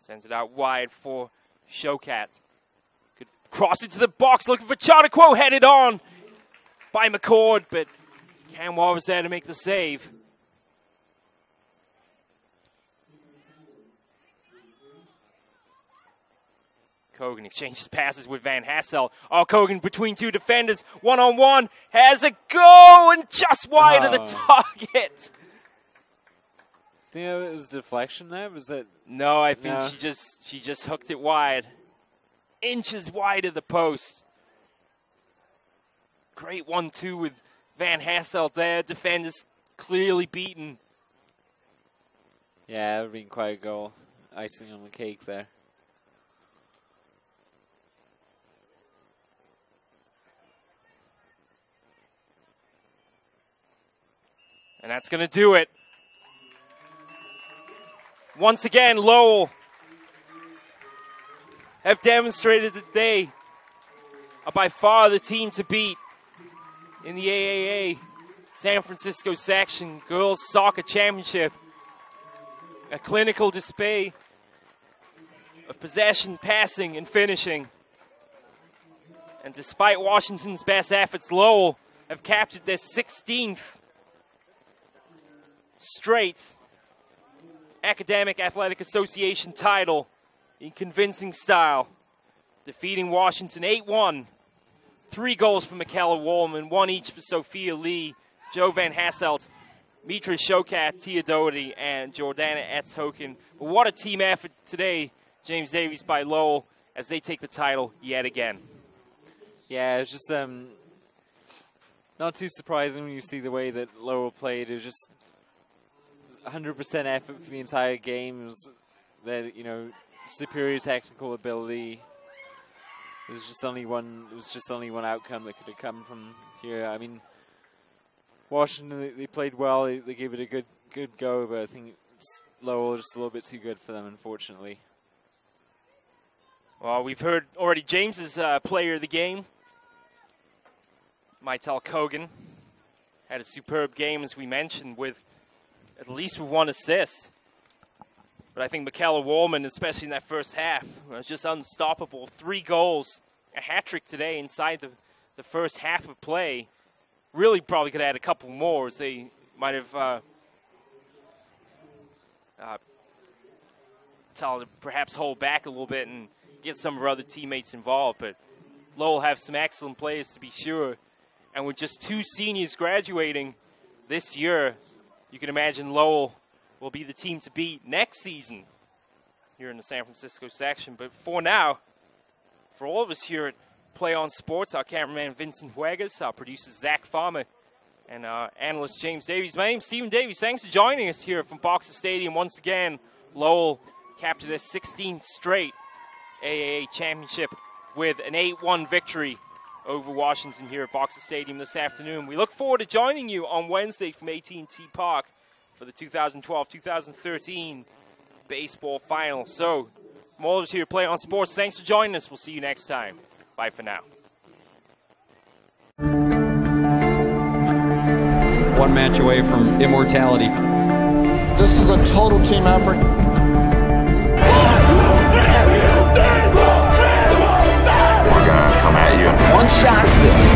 sends it out wide for Showcat. Could cross into the box, looking for Charter Quo, headed on by McCord, but Canwa was there to make the save. Kogan exchanges passes with Van Hassel. Oh, Kogan between two defenders. One-on-one. Has a go and just wide of the target. Think it was deflection there? Was that? No, I think she just hooked it wide. Inches wide of the post. Great 1-2 with Van Hassel there. Defenders clearly beaten. Yeah, it would have been quite a goal. Icing on the cake there. And that's going to do it. Once again, Lowell have demonstrated that they are by far the team to beat in the AAA San Francisco Section Girls Soccer Championship. A clinical display of possession, passing, and finishing. And despite Washington's best efforts, Lowell have captured their 16th straight Academic Athletic Association title in convincing style, defeating Washington 8-1. 3 goals for Michaela Woolman, 1 each for Sophia Lee, Jo Van Hasselt, Mitra Showcat, Tia Doherty, and Jordana Etzhoken. But what a team effort today, James Davies, by Lowell, as they take the title yet again. Yeah, it's just not too surprising when you see the way that Lowell played. It was just 100% effort for the entire game. It was that, superior technical ability. It was just only one outcome that could have come from here. I mean, Washington, they played well. They gave it a good go, but I think Lowell just a little bit too good for them, unfortunately. Well, we've heard already James's player of the game, Maitel Kogan, had a superb game, as we mentioned, with at least 1 assist. But I think Michaela Woolman, especially in that first half, was just unstoppable. 3 goals, a hat-trick today inside the first half of play. Really probably could have had a couple more, as they might have perhaps hold back a little bit and get some of her other teammates involved. But Lowell have some excellent players, to be sure. And with just 2 seniors graduating this year, you can imagine Lowell will be the team to beat next season here in the San Francisco section. But for now, for all of us here at PlayOn Sports, our cameraman Vincent Huegas, our producer Zach Farmer, and our analyst James Davies. My name's Stephen Davies. Thanks for joining us here from Boxer Stadium. Once again, Lowell captured their 16th straight AAA championship with an 8-1 victory over Washington here at Boxer Stadium this afternoon. We look forward to joining you on Wednesday from AT&T Park for the 2012-2013 baseball final. So, from all of us here at PlayOn Sports, thanks for joining us. We'll see you next time. Bye for now. One match away from immortality. This is a total team effort. We're gonna come at you. One shot.